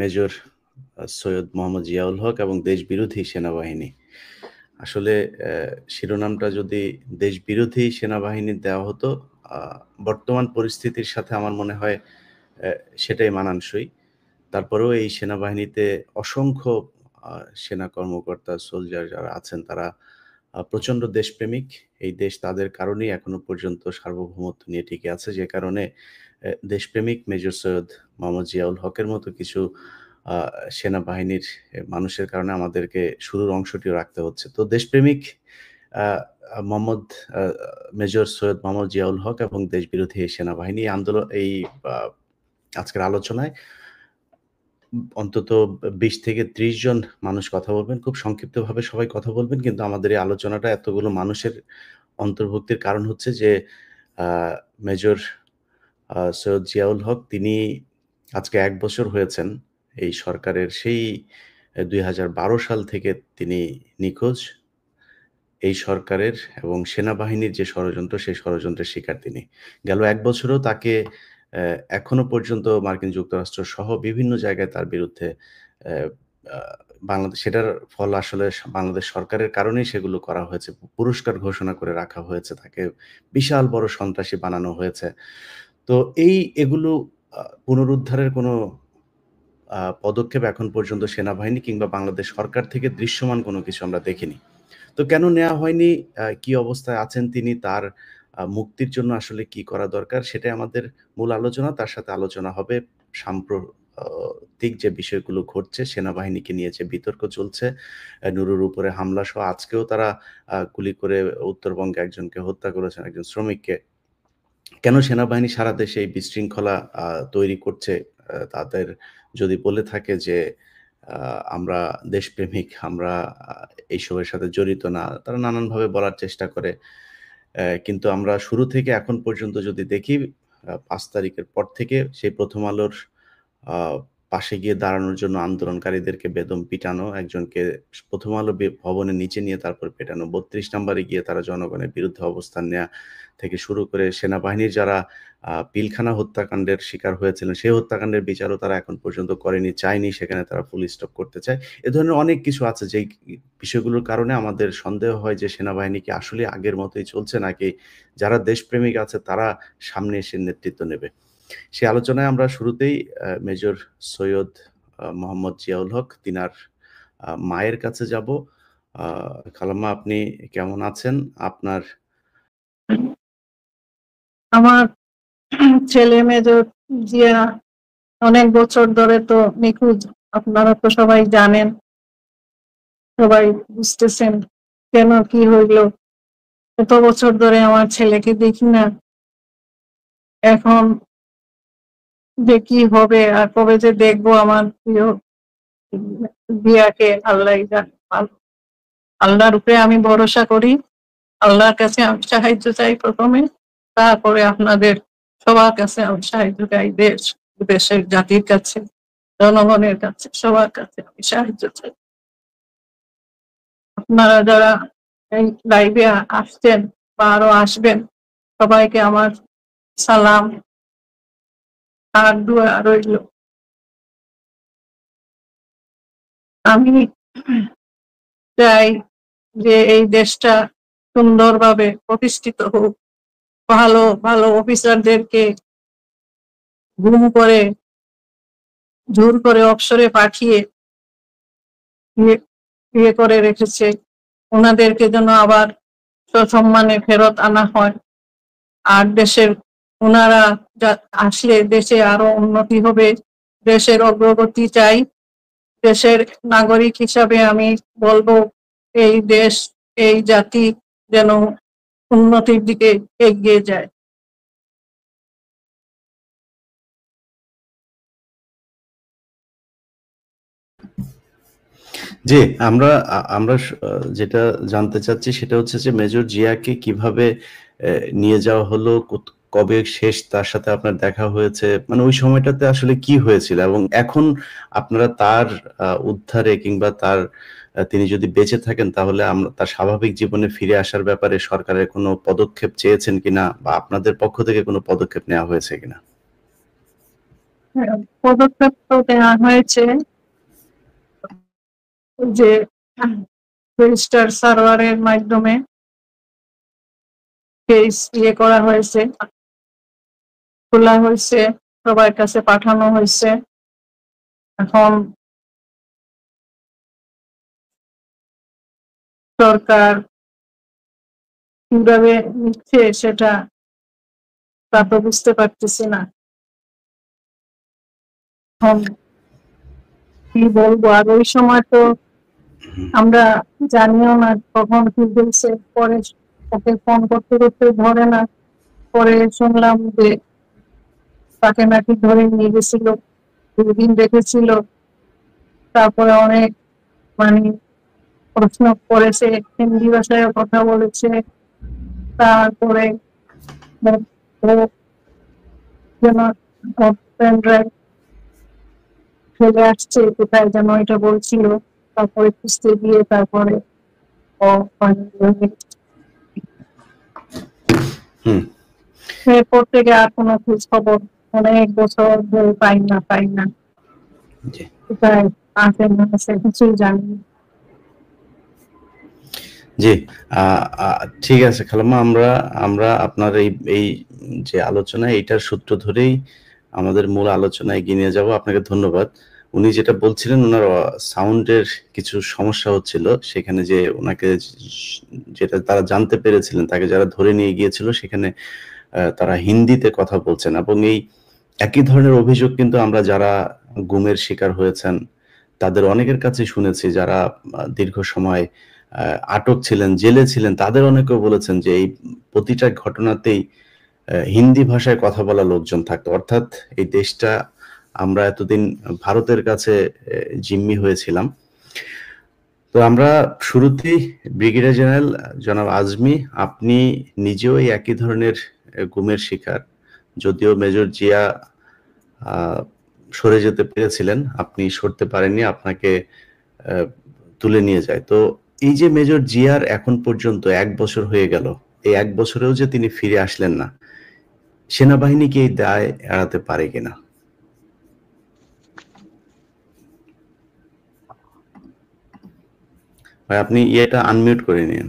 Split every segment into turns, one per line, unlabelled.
Major Syed Mohammad Ziaul হক এবং দেশবিরোধী সেনাবাহিনী। আসলে শিরোনামটা যদি দেশবিরোধী সেনাবাহিনী দেওয়া হতো, বর্তমান পরিস্থিতির সাথে আমার মনে হয় সেটাই মানানসই। তারপরেও এই সেনাবাহিনীতে অসংখ্য সেনা কর্মকর্তা, সোলজার যারা আছেন তারা প্রচণ্ড দেশপ্রেমিক। এই দেশ তাদের কারণেই এখনো পর্যন্ত সার্বভৌমত্ব নিয়ে টিকে আছে, যে কারণে দেশপ্রেমিক মেজর সৈয়দ মোহাম্মদ জিয়াউল হকের মতো কিছু সেনাবাহিনীর মানুষের কারণে আমাদেরকে শুরুর অংশটিও রাখতে হচ্ছে। তো দেশপ্রেমিক মোহাম্মদ মেজর সৈয়দ মোহাম্মদ জিয়াউল হক এবং দেশবিরোধী সেনাবাহিনী আন্দোলন, এই আজকের আলোচনায় অন্তত ২০ থেকে ৩০ জন মানুষ কথা বলবেন। খুব সংক্ষিপ্তভাবে সবাই কথা বলবেন, কিন্তু আমাদের এই আলোচনাটা এতগুলো মানুষের অন্তর্ভুক্তির কারণ হচ্ছে যে মেজর সৈয়দ জিয়াউল হক তিনি আজকে ১ বছর হয়েছেন এই সরকারের, সেই ২০১২ সাল থেকে তিনি নিখোঁজ। এই সরকারের এবং সেনাবাহিনীর যে ষড়যন্ত্র, সেই ষড়যন্ত্রের শিকার তিনি। গেল ১ বছরেও তাকে এখনো পর্যন্ত মার্কিন যুক্তরাষ্ট্র সহ বিভিন্ন জায়গায় তার বিরুদ্ধে বাংলাদেশ, সেটার ফল আসলে বাংলাদেশ সরকারের কারণেই সেগুলো করা হয়েছে। পুরস্কার ঘোষণা করে রাখা হয়েছে, তাকে বিশাল বড় সন্ত্রাসী বানানো হয়েছে। তো এগুলো পুনরুদ্ধারের কোনো পদক্ষেপ এখন পর্যন্ত সেনাবাহিনী কিংবা বাংলাদেশ সরকার থেকে দৃশ্যমান কোনো কিছু আমরা দেখিনি। তো কেন নেওয়া হয়নি? কি অবস্থায় আছেন তিনি? তার মুক্তির জন্য আসলে কি করা দরকার? সেটাই আমাদের মূল আলোচনা। তার সাথে আলোচনা হবে সাম্প্রতিক যে বিষয়গুলো ঘটছে, সেনাবাহিনীকে নিয়ে যে বিতর্ক চলছে, নুরুর উপরে হামলা সহ আজকেও তারা গুলি করে উত্তরবঙ্গে একজনকে হত্যা করেছেন, একজন শ্রমিককে। কেন সেনাবাহিনী সারা দেশে এই বিশৃঙ্খলা তৈরি করছে? তাদের যদি বলে থাকে যে আমরা দেশপ্রেমিক, আমরা এইসবের সাথে জড়িত না, তারা নানানভাবে বলার চেষ্টা করে। কিন্তু আমরা শুরু থেকে এখন পর্যন্ত যদি দেখি, ৫ তারিখের পর থেকে সেই প্রথম আলোর পাশে গিয়ে দাঁড়ানোর জন্য আন্দোলনকারীদেরকে বেদম পিটানো, একজনকে প্রথম আলো ভবনের নিচে নিয়ে তারপর পেটানো, ৩২ নম্বরে গিয়ে তারা জনগণের বিরুদ্ধে অবস্থান নেয়া থেকে শুরু করে সেনাবাহিনীর যারা পিলখানা হত্যাকাণ্ডের শিকার হয়েছিলেন, সেই হত্যাকাণ্ডের বিচারও তারা এখন পর্যন্ত করেনি, চায়নি, সেখানে তারা ফুল স্টপ করতে চায়। এ ধরনের অনেক কিছু আছে যেই বিষয়গুলোর কারণে আমাদের সন্দেহ হয় যে সেনাবাহিনী কি আসলে আগের মতোই চলছে, নাকি যারা দেশপ্রেমিক আছে তারা সামনে এসে নেতৃত্ব নেবে। সে আলোচনায় আমরা শুরুতেই মেজর সৈয়দ মোহাম্মদ জিয়াউল হক তিনার মায়ের কাছে যাব। খালাম্মা, আপনি কেমন আছেন? আপনার
আমার ছেলে মেজর জিয়া অনেক বছর ধরে তো নিখোঁজ। আপনারা তো সবাই জানেন, সবাই বুঝতেছেন কেন কি হইল। এত বছর ধরে আমার ছেলেকে দেখি না, এখন যে কি হবে আর কবে যে দেখবো আমার প্রিয় জিয়াকে, আল্লাহ জানে ভালো। আল্লাহর উপরে আমি ভরসা করি, আল্লাহর কাছে আমি সাহায্য চাই প্রথমে, তারপরে আপনাদের সবার কাছে আমি সাহায্য চাই, দেশের জাতির কাছে, জনগণের কাছে, সবার কাছে আমি সাহায্য চাই। আপনারা যারা এই লাইভে আসছেন বা আরো আসবেন, সবাইকে আমার সালাম আর দোয়া রইল। আমি চাই যে এই দেশটা সুন্দরভাবে প্রতিষ্ঠিত হোক, ভালো ভালো অফিসারদেরকে গুম করে জোর করে অবসরে পাঠিয়ে ইয়ে করে রেখেছে, ওনাদেরকে যেন আবার সসম্মানে ফেরত আনা হয়। আর দেশের ওনারা আসলে দেশে আরো উন্নতি হবে, দেশের অগ্রগতি চাই। দেশের নাগরিক হিসাবে আমি বলবো এই দেশ, এই জাতি যেন উন্নতির দিকে এগিয়ে যায়।
জি, আমরা আমরা যেটা জানতে চাচ্ছি সেটা হচ্ছে যে মেজর জিয়াকে কিভাবে নিয়ে যাওয়া হলো, কবে শেষ তার সাথে আপনার দেখা হয়েছে, মানে ওই সময়টাতে আসলে কি হয়েছিল, এবং এখন আপনারা তার উদ্ধারে কিংবা তার তিনি যদি বেঁচে থাকেন তাহলে আমরা তার স্বাভাবিক জীবনে ফিরে আসার ব্যাপারে সরকারের কোনো পদক্ষেপ চেয়েছেন কিনা, বা আপনাদের পক্ষ থেকে কোনো পদক্ষেপ নেওয়া হয়েছে কিনা?
পদক্ষেপ তো নেওয়া হয়েছে, যে রেজিস্টার সার্ভারের মাধ্যমে কেস করা হয়েছে, খোলা হয়েছে, সবার কাছে পাঠানো হয়েছে। এখন সরকার কিভাবে নিচ্ছে সেটা তা তো বুঝতে পারতেছি না। এখন কি বলবো, আর ওই সময় তো আমরা জানিও না কখন কি বলছে। পরে ওকে ফোন করতে করতে ধরে না, পরে শুনলাম যে তাকে নাকি ধরে নিয়ে গেছিল, 2 দিন রেখেছিল। তারপরে অনেক মানে প্রশ্ন করেছে, হিন্দি ভাষায় কথা বলেছে। তারপরে যেন পেনড্রাইভ ফেলে আসছে কোথায় যেন এটা বলছিল। তারপরে খুঁজতে গিয়ে তারপরে এরপর থেকে আর কোনো খোঁজ খবর অনেক বছর ধরে পাই না। কোথায় আছে না আছে কিছুই জানি না।
জি, ঠিক আছে খালাম্মা, আমরা আপনার এই যে আলোচনা, এইটার সূত্র ধরেই আমাদের মূল আলোচনায় এগিয়ে নিয়ে যাব। আপনাকে ধন্যবাদ। উনি যেটা বলছিলেন, ওনার সাউন্ডের কিছু সমস্যা হচ্ছিল, সেখানে যে ওনাকে যেটা তারা জানতে পেরেছিলেন, তাকে যারা ধরে নিয়ে গিয়েছিল, সেখানে তারা হিন্দিতে কথা বলছেন, এবং এই একই ধরনের অভিযোগ কিন্তু আমরা যারা গুমের শিকার হয়েছেন তাদের অনেকের কাছে শুনেছি, যারা দীর্ঘ সময় আটক ছিলেন, জেলে ছিলেন, তাদের অনেকেও বলেছেন যে এই প্রতিটা ঘটনাতেই হিন্দি ভাষায় কথা বলা লোকজন থাকতো। অর্থাৎ এই দেশটা আমরা এতদিন ভারতের কাছে জিম্মি হয়েছিলাম। তো আমরা শুরুতেই ব্রিগেডিয়ার জেনারেল জনাব আজমি, আপনি নিজেও এই একই ধরনের গুমের শিকার, যদিও মেজর জিয়া সরে যেতে পেরেছিলেন, আপনি সরতে পারেননি, আপনাকে তুলে নিয়ে যায়। তো এই যে মেজর জিয়ার এখন পর্যন্ত 1 বছর হয়ে গেল, এই 1 বছরেও যে তিনি ফিরে আসলেন না, সেনাবাহিনী কি এই দায় এড়াতে পারে কিনা? ভাই আপনি এটা আনমিউট করে নিন।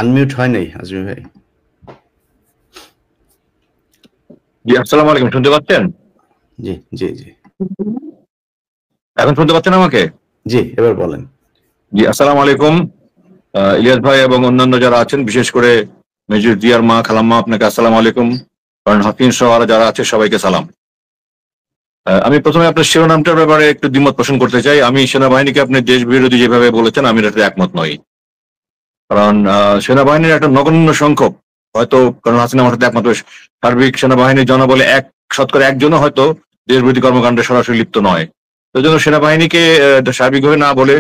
আনমিউট হয় নাই আজমি ভাই।
জি, আসসালামু আলাইকুম, শুনতে পাচ্ছেন?
জি জি জি,
এখন শুনতে পাচ্ছেন আমাকে?
জি এবার বলেন।
জি, আসসালামু আলাইকুম ইলিয়াস ভাই এবং অন্যান্য যারা আছেন, বিশেষ করে মেজর জিয়ার মা খালাম্মা, আপনাকে আসসালামু আলাইকুম। কারণ হাফিজ সহ যারা আছে সবাইকে সালাম। আমি প্রথমে আপনার শিরোনামটার ব্যাপারে একটু দ্বিমত পোষণ করতে চাই। আমি সেনাবাহিনীকে আপনি দেশ বিরোধী যেভাবে বলেছেন, আমি এটাতে একমত নই। কারণ সেনাবাহিনীর একটা নগণ্য সংখ্যক, হয়তো কারণ হাসিনা আমার সাথে একমত, সার্বিক সেনাবাহিনীর জনবলে 1% হয়তো দেশ বিরোধী কর্মকাণ্ডে সরাসরি লিপ্ত নয়। তো জন্য সেনাবাহিনীকে সার্বিকভাবে না বলে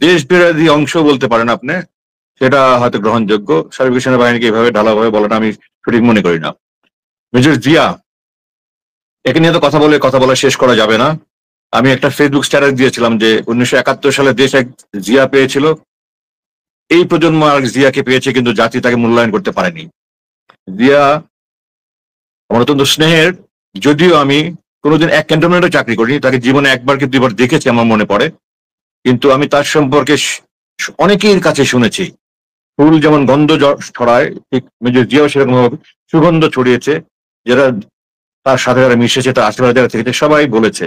দেশ বিরোধী অংশ বলতে পারেন আপনি, সেটা হয়তো গ্রহণযোগ্য। সার্বিক সেনাবাহিনীকে এভাবে ঢালাভাবে বলাটা আমি সঠিক মনে করি না। মেজর জিয়া, একে নিয়ে তো কথা বলা শেষ করা যাবে না। আমি একটা ফেসবুক স্ট্যাটাস দিয়েছিলাম যে 1971 সালে দেশ এক জিয়া পেয়েছিল, এই প্রজন্ম আর জিয়াকে পেয়েছে, কিন্তু জাতি তাকে মূল্যায়ন করতে পারেনি। জিয়া আমার অত্যন্ত স্নেহের, যদিও আমি কোনোদিন এক ক্যান্টনমেন্টে চাকরি করিনি, তাকে জীবনে 1বার কি 2বার দেখেছি আমার মনে পড়ে, কিন্তু আমি তার সম্পর্কে অনেকের কাছে শুনেছি। ফুল যেমন গন্ধ ছড়ায়, ঠিক মেজর জিয়াও সেরকম ভাবে সুগন্ধ ছড়িয়েছে। যারা তার সাথে যারা মিশেছে, তার আশেপাশে যারা থেকেছে, সবাই বলেছে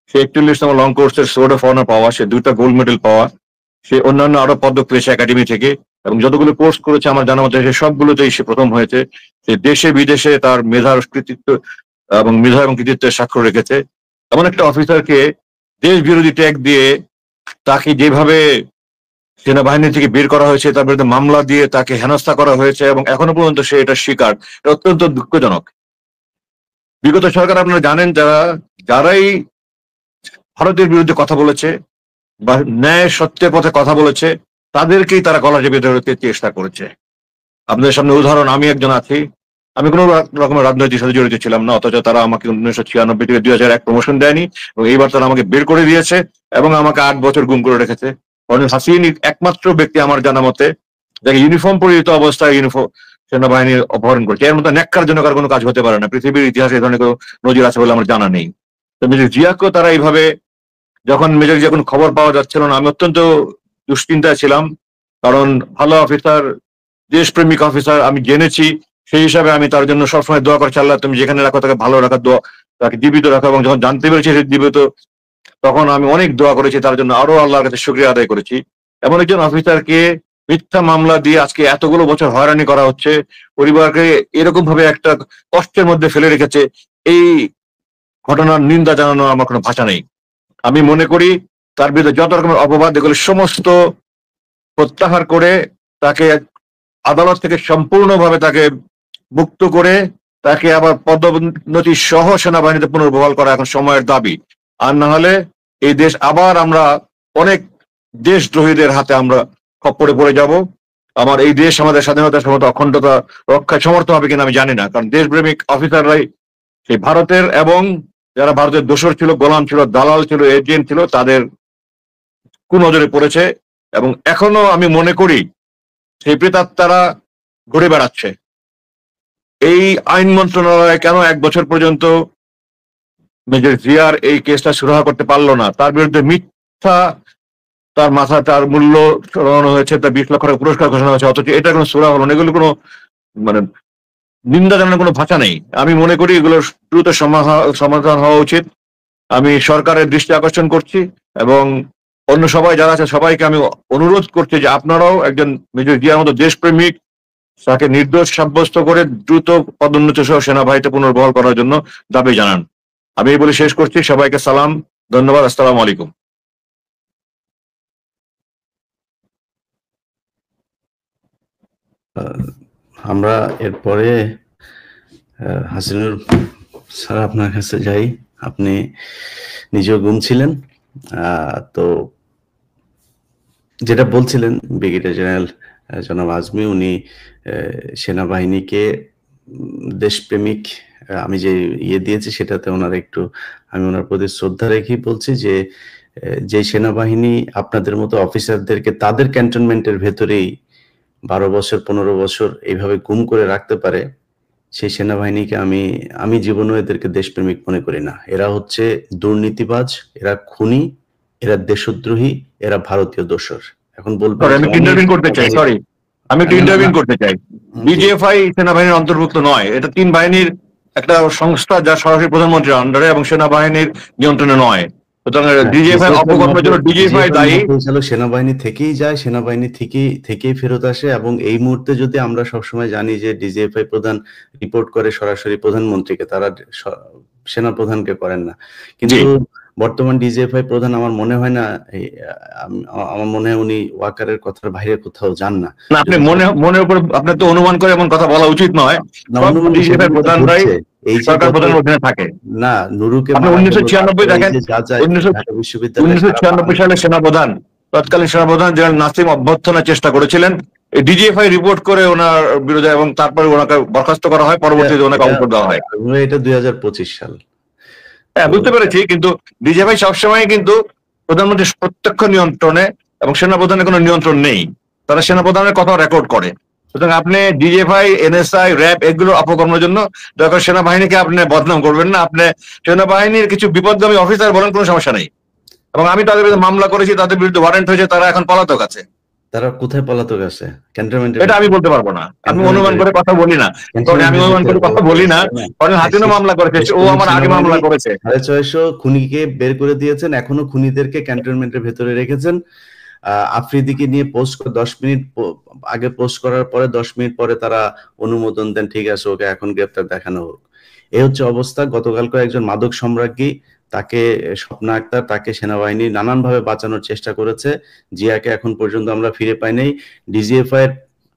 সে 41তম লং কোর্সের সোর্ড অফ অনার পাওয়া, সে 2টা গোল্ড মেডেল পাওয়া, সে অন্যান্য আরো পদক পেয়েছে একাডেমি থেকে, এবং যতগুলো কোর্স করেছে আমার জানা মতে সে সবগুলোতেই সে প্রথম হয়েছে। সে দেশে বিদেশে তার মেধার কৃতিত্ব এবং কৃতিত্বের স্বাক্ষর রেখেছে। এমন একটা অফিসারকে দেশ বিরোধী ট্যাগ দিয়ে তাকে যেভাবে সেনাবাহিনী থেকে বের করা হয়েছে, তার বিরুদ্ধে মামলা দিয়ে তাকে হেনস্থা করা হয়েছে, এবং এখনো পর্যন্ত সে এটা স্বীকার, এটা অত্যন্ত দুঃখজনক। বিগত সরকার আপনারা জানেন, যারাই ভারতের বিরুদ্ধে কথা বলেছে বা ন্যায় সত্যের পথে কথা বলেছে, তাদেরকেই তারা গলা চেপে ধরতে চেষ্টা করেছে। আপনাদের সামনে উদাহরণ, আমি একজন আছি, আমি কোনো রকমের রাজনৈতিক সাথে জড়িত ছিলাম না, অথচ তারা আমাকে 1996 থেকে 2001 প্রমোশন দেয়নি, এবং এইবার তারা আমাকে বের করে দিয়েছে এবং আমাকে 8 বছর গুম করে রেখেছে। কর্নেল হাসিন একমাত্র ব্যক্তি আমার জানা মতে যাকে ইউনিফর্ম পরিহিত অবস্থায় সেনাবাহিনীর অপহরণ করেছে। এর মতো ন্যাক্কারজনক আর কোনো কাজ হতে পারে না, পৃথিবীর ইতিহাসে এই ধরনের কোনো নজির আছে বলে আমার জানা নেই। তো মেজর জিয়াকেও তারা এইভাবে, যখন মেজর জিয়া কোনো খবর পাওয়া যাচ্ছিল না, আমি অত্যন্ত দুশ্চিন্তায় ছিলাম, কারণ ভালো অফিসার, দেশপ্রেমিক অফিসার আমি জেনেছি, সেই হিসাবে আমি তার জন্য সবসময় দোয়া করছি, আল্লাহ তুমি যেখানে রাখো তাকে ভালো রাখার দোয়া, তাকে জীবিত রাখো। এবং যখন জানতে পেরেছি সে জীবিত, তখন আমি অনেক দোয়া করেছি তার জন্য, আরো আল্লাহর কাছে শুকরিয়া আদায় করেছি। এমন একজন অফিসারকে মিথ্যা মামলা দিয়ে আজকে এতগুলো বছর হয়রানি করা হচ্ছে, পরিবারকে এরকম ভাবে একটা কষ্টের মধ্যে ফেলে রেখেছে, এই ঘটনার নিন্দা জানানো আমার কোনো ভাষা নেই। আমি মনে করি তার বিরুদ্ধে যত রকমের অপবাদ, এগুলো সমস্ত প্রত্যাহার করে তাকে আদালত থেকে সম্পূর্ণভাবে তাকে মুক্ত করে তাকে আবার পদোন্নতি সহ সেনাবাহিনীতে পুনর্বহাল করা এখন সময়ের দাবি। আর না হলে এই দেশ আবার আমরা অনেক দেশদ্রোহীদের হাতে আমরা খপ্পরে পড়ে যাব। আমার এই দেশ আমাদের স্বাধীনতা, সমতা, অখণ্ডতা রক্ষায় সমর্থ হবে কিনা আমি জানি না, কারণ দেশপ্রেমিক অফিসাররাই সেই ভারতের, এবং যারা ভারতের দোসর ছিল, গোলাম ছিল, দালাল ছিল, এজেন্ট ছিল, তাদের কুনজরে পড়েছে। এবং এখনো আমি মনে করি সেই প্রেতাত্মারা ঘুরে বেড়াচ্ছে। এই আইন মন্ত্রণালয় কেন 1 বছর পর্যন্ত মেজর জিয়ার এই কেসটা সুরাহা করতে পারলো না? তার বিরুদ্ধে মিথ্যা, তার মাথা, তার মূল্য সরানো হয়েছে, তার 20 লক্ষ টাকা পুরস্কার ঘোষণা হয়েছে, অথচ এটা কোনো সুরাহা হলো না। এগুলো কোনো মানে নিন্দা জানানোর কোনো ভাষা নেই। আমি মনে করি এগুলোর দ্রুত সমাধান হওয়া উচিত। আমি সরকারের দৃষ্টি আকর্ষণ করছি এবং অন্য সবাই যারা আছে সবাইকে আমি অনুরোধ করছি যে আপনারাও একজন মেজর জিয়ার মতো দেশপ্রেমিক, তাকে নির্দোষ সাব্যস্ত করে দ্রুত পদোন্নতি সহ সেনাবাহিনীতে পুনর্বহাল করার জন্য দাবি জানান। আমি এই বলে শেষ করছি। সবাইকে সালাম, ধন্যবাদ, আসসালামু আলাইকুম।
আমরা এরপরে হাসিনুর স্যার আপনার কাছে যাই। আপনি নিজেও গুম ছিলেন, তো যেটা বলছিলেন ব্রিগেডিয়ার জেনারেল জনাব আজমি, উনি সেনাবাহিনীকে দেশপ্রেমিক, আমি যে দিয়েছি সেটাতে ওনার একটু, আমি ওনার প্রতি শ্রদ্ধা রেখেই বলছি যে সেনাবাহিনী আপনাদের মতো অফিসারদেরকে তাদের ক্যান্টনমেন্টের ভেতরেই 12 বছর 15 বছর এইভাবে গুম করে রাখতে পারে, সেই সেনাবাহিনীকে আমি জীবনেও এদেরকে দেশপ্রেমিক মনে করি না। এরা হচ্ছে দুর্নীতিবাজ, এরা খুনি, এরা দেশদ্রোহী, এরা ভারতীয় দোসর। এখন বলবেন
আমি একটু ইন্টারভিউ করতে চাই। ডিজিএফআই সেনাবাহিনীর অন্তর্ভুক্ত নয়, এটা 3 বাহিনীর একটা সংস্থা যা সরাসরি প্রধানমন্ত্রীর আন্ডারে এবং সেনাবাহিনীর নিয়ন্ত্রণে নয়। সুতরাং ডিজিএফআই অপকর্মের জন্য ডিজিএফআই দায়ী।
সেনাবাহিনী থেকেই যায়, সেনাবাহিনী থেকেই ফেরত আসে। এবং এই মুহূর্তে যদি আমরা সবসময় জানি যে ডিজিএফআই প্রধান রিপোর্ট করে সরাসরি প্রধানমন্ত্রীকে, তারা সেনা প্রধানকে করেন না। কিন্তু বর্তমান ডিজিএফআই প্রধান আমার মনে হয় না, আমার মনে হয় উনি ওয়াকারের কথার বাইরে কোথাও যান না।
আপনি মনের উপর আপনার তো অনুমান করে এমন কথা বলা উচিত নয়। ডিজিএফআই প্রধানরাই এই সরকার প্রধানের অধীনে থাকে না। নুরুকে আপনি 1996 দেখেন, 1996 সালে সেনাপ্রধান, তৎকালীন সেনাপ্রধান জেনারেল নাসিম অভ্যর্থনার চেষ্টা করেছিলেন, ডিজিএফআই রিপোর্ট করে ওনার বিরুদ্ধে, এবং তারপরে ওনাকে বরখাস্ত করা হয়, পরবর্তীতে ওনাকে অবসর দেওয়া হয়।
এটা 2025 সাল।
হ্যাঁ, বুঝতে পেরেছি, কিন্তু ডিজিএফআই সবসময় কিন্তু প্রধানমন্ত্রীর প্রত্যক্ষ নিয়ন্ত্রণে, এবং সেনাপ্রধানের কোনো নিয়ন্ত্রণ নেই। তারা সেনাপ্রধানের কথা রেকর্ড করে। সুতরাং আপনি ডিজিএফআই, এনএসআই, র্যাব এগুলো অপকর্মের জন্য দরকার সেনাবাহিনীকে আপনি বদনাম করবেন না। আপনি সেনাবাহিনীর কিছু বিপদগামী অফিসার বলেন, কোনো সমস্যা নেই। এবং আমি তাদের বিরুদ্ধে মামলা করেছি, তাদের বিরুদ্ধে ওয়ারেন্ট হয়েছে, তারা এখন পলাতক আছে।
তারা কোথায় পলাতক আছে? ক্যান্টনমেন্টে?
এটা আমি বলতে পারবো না, আমি অনুমান করে কথা বলি না। হাতিনও মামলা করেছে, ও আমার আগে মামলা করেছে।
650 খুনিকে বের করে দিয়েছেন, এখনো খুনিদেরকে ক্যান্টনমেন্টের ভেতরে রেখেছেন। আফ্রিদিকে নিয়ে পোস্ট 10 মিনিট আগে পোস্ট করার পরে 10 মিনিট পরে তারা অনুমোদন দেন, ঠিক আছে ওকে এখন গ্রেফতার দেখানো হোক। এই হচ্ছে অবস্থা। গতকালকে একজন মাদক সম্রাজ্ঞী, তাকে স্বপ্না আক্তার, তাকে সেনাবাহিনী নানানভাবে বাঁচানোর চেষ্টা করেছে। জিয়াকে এখন পর্যন্ত আমরা ফিরে পাই নাই। ডিজিএফআই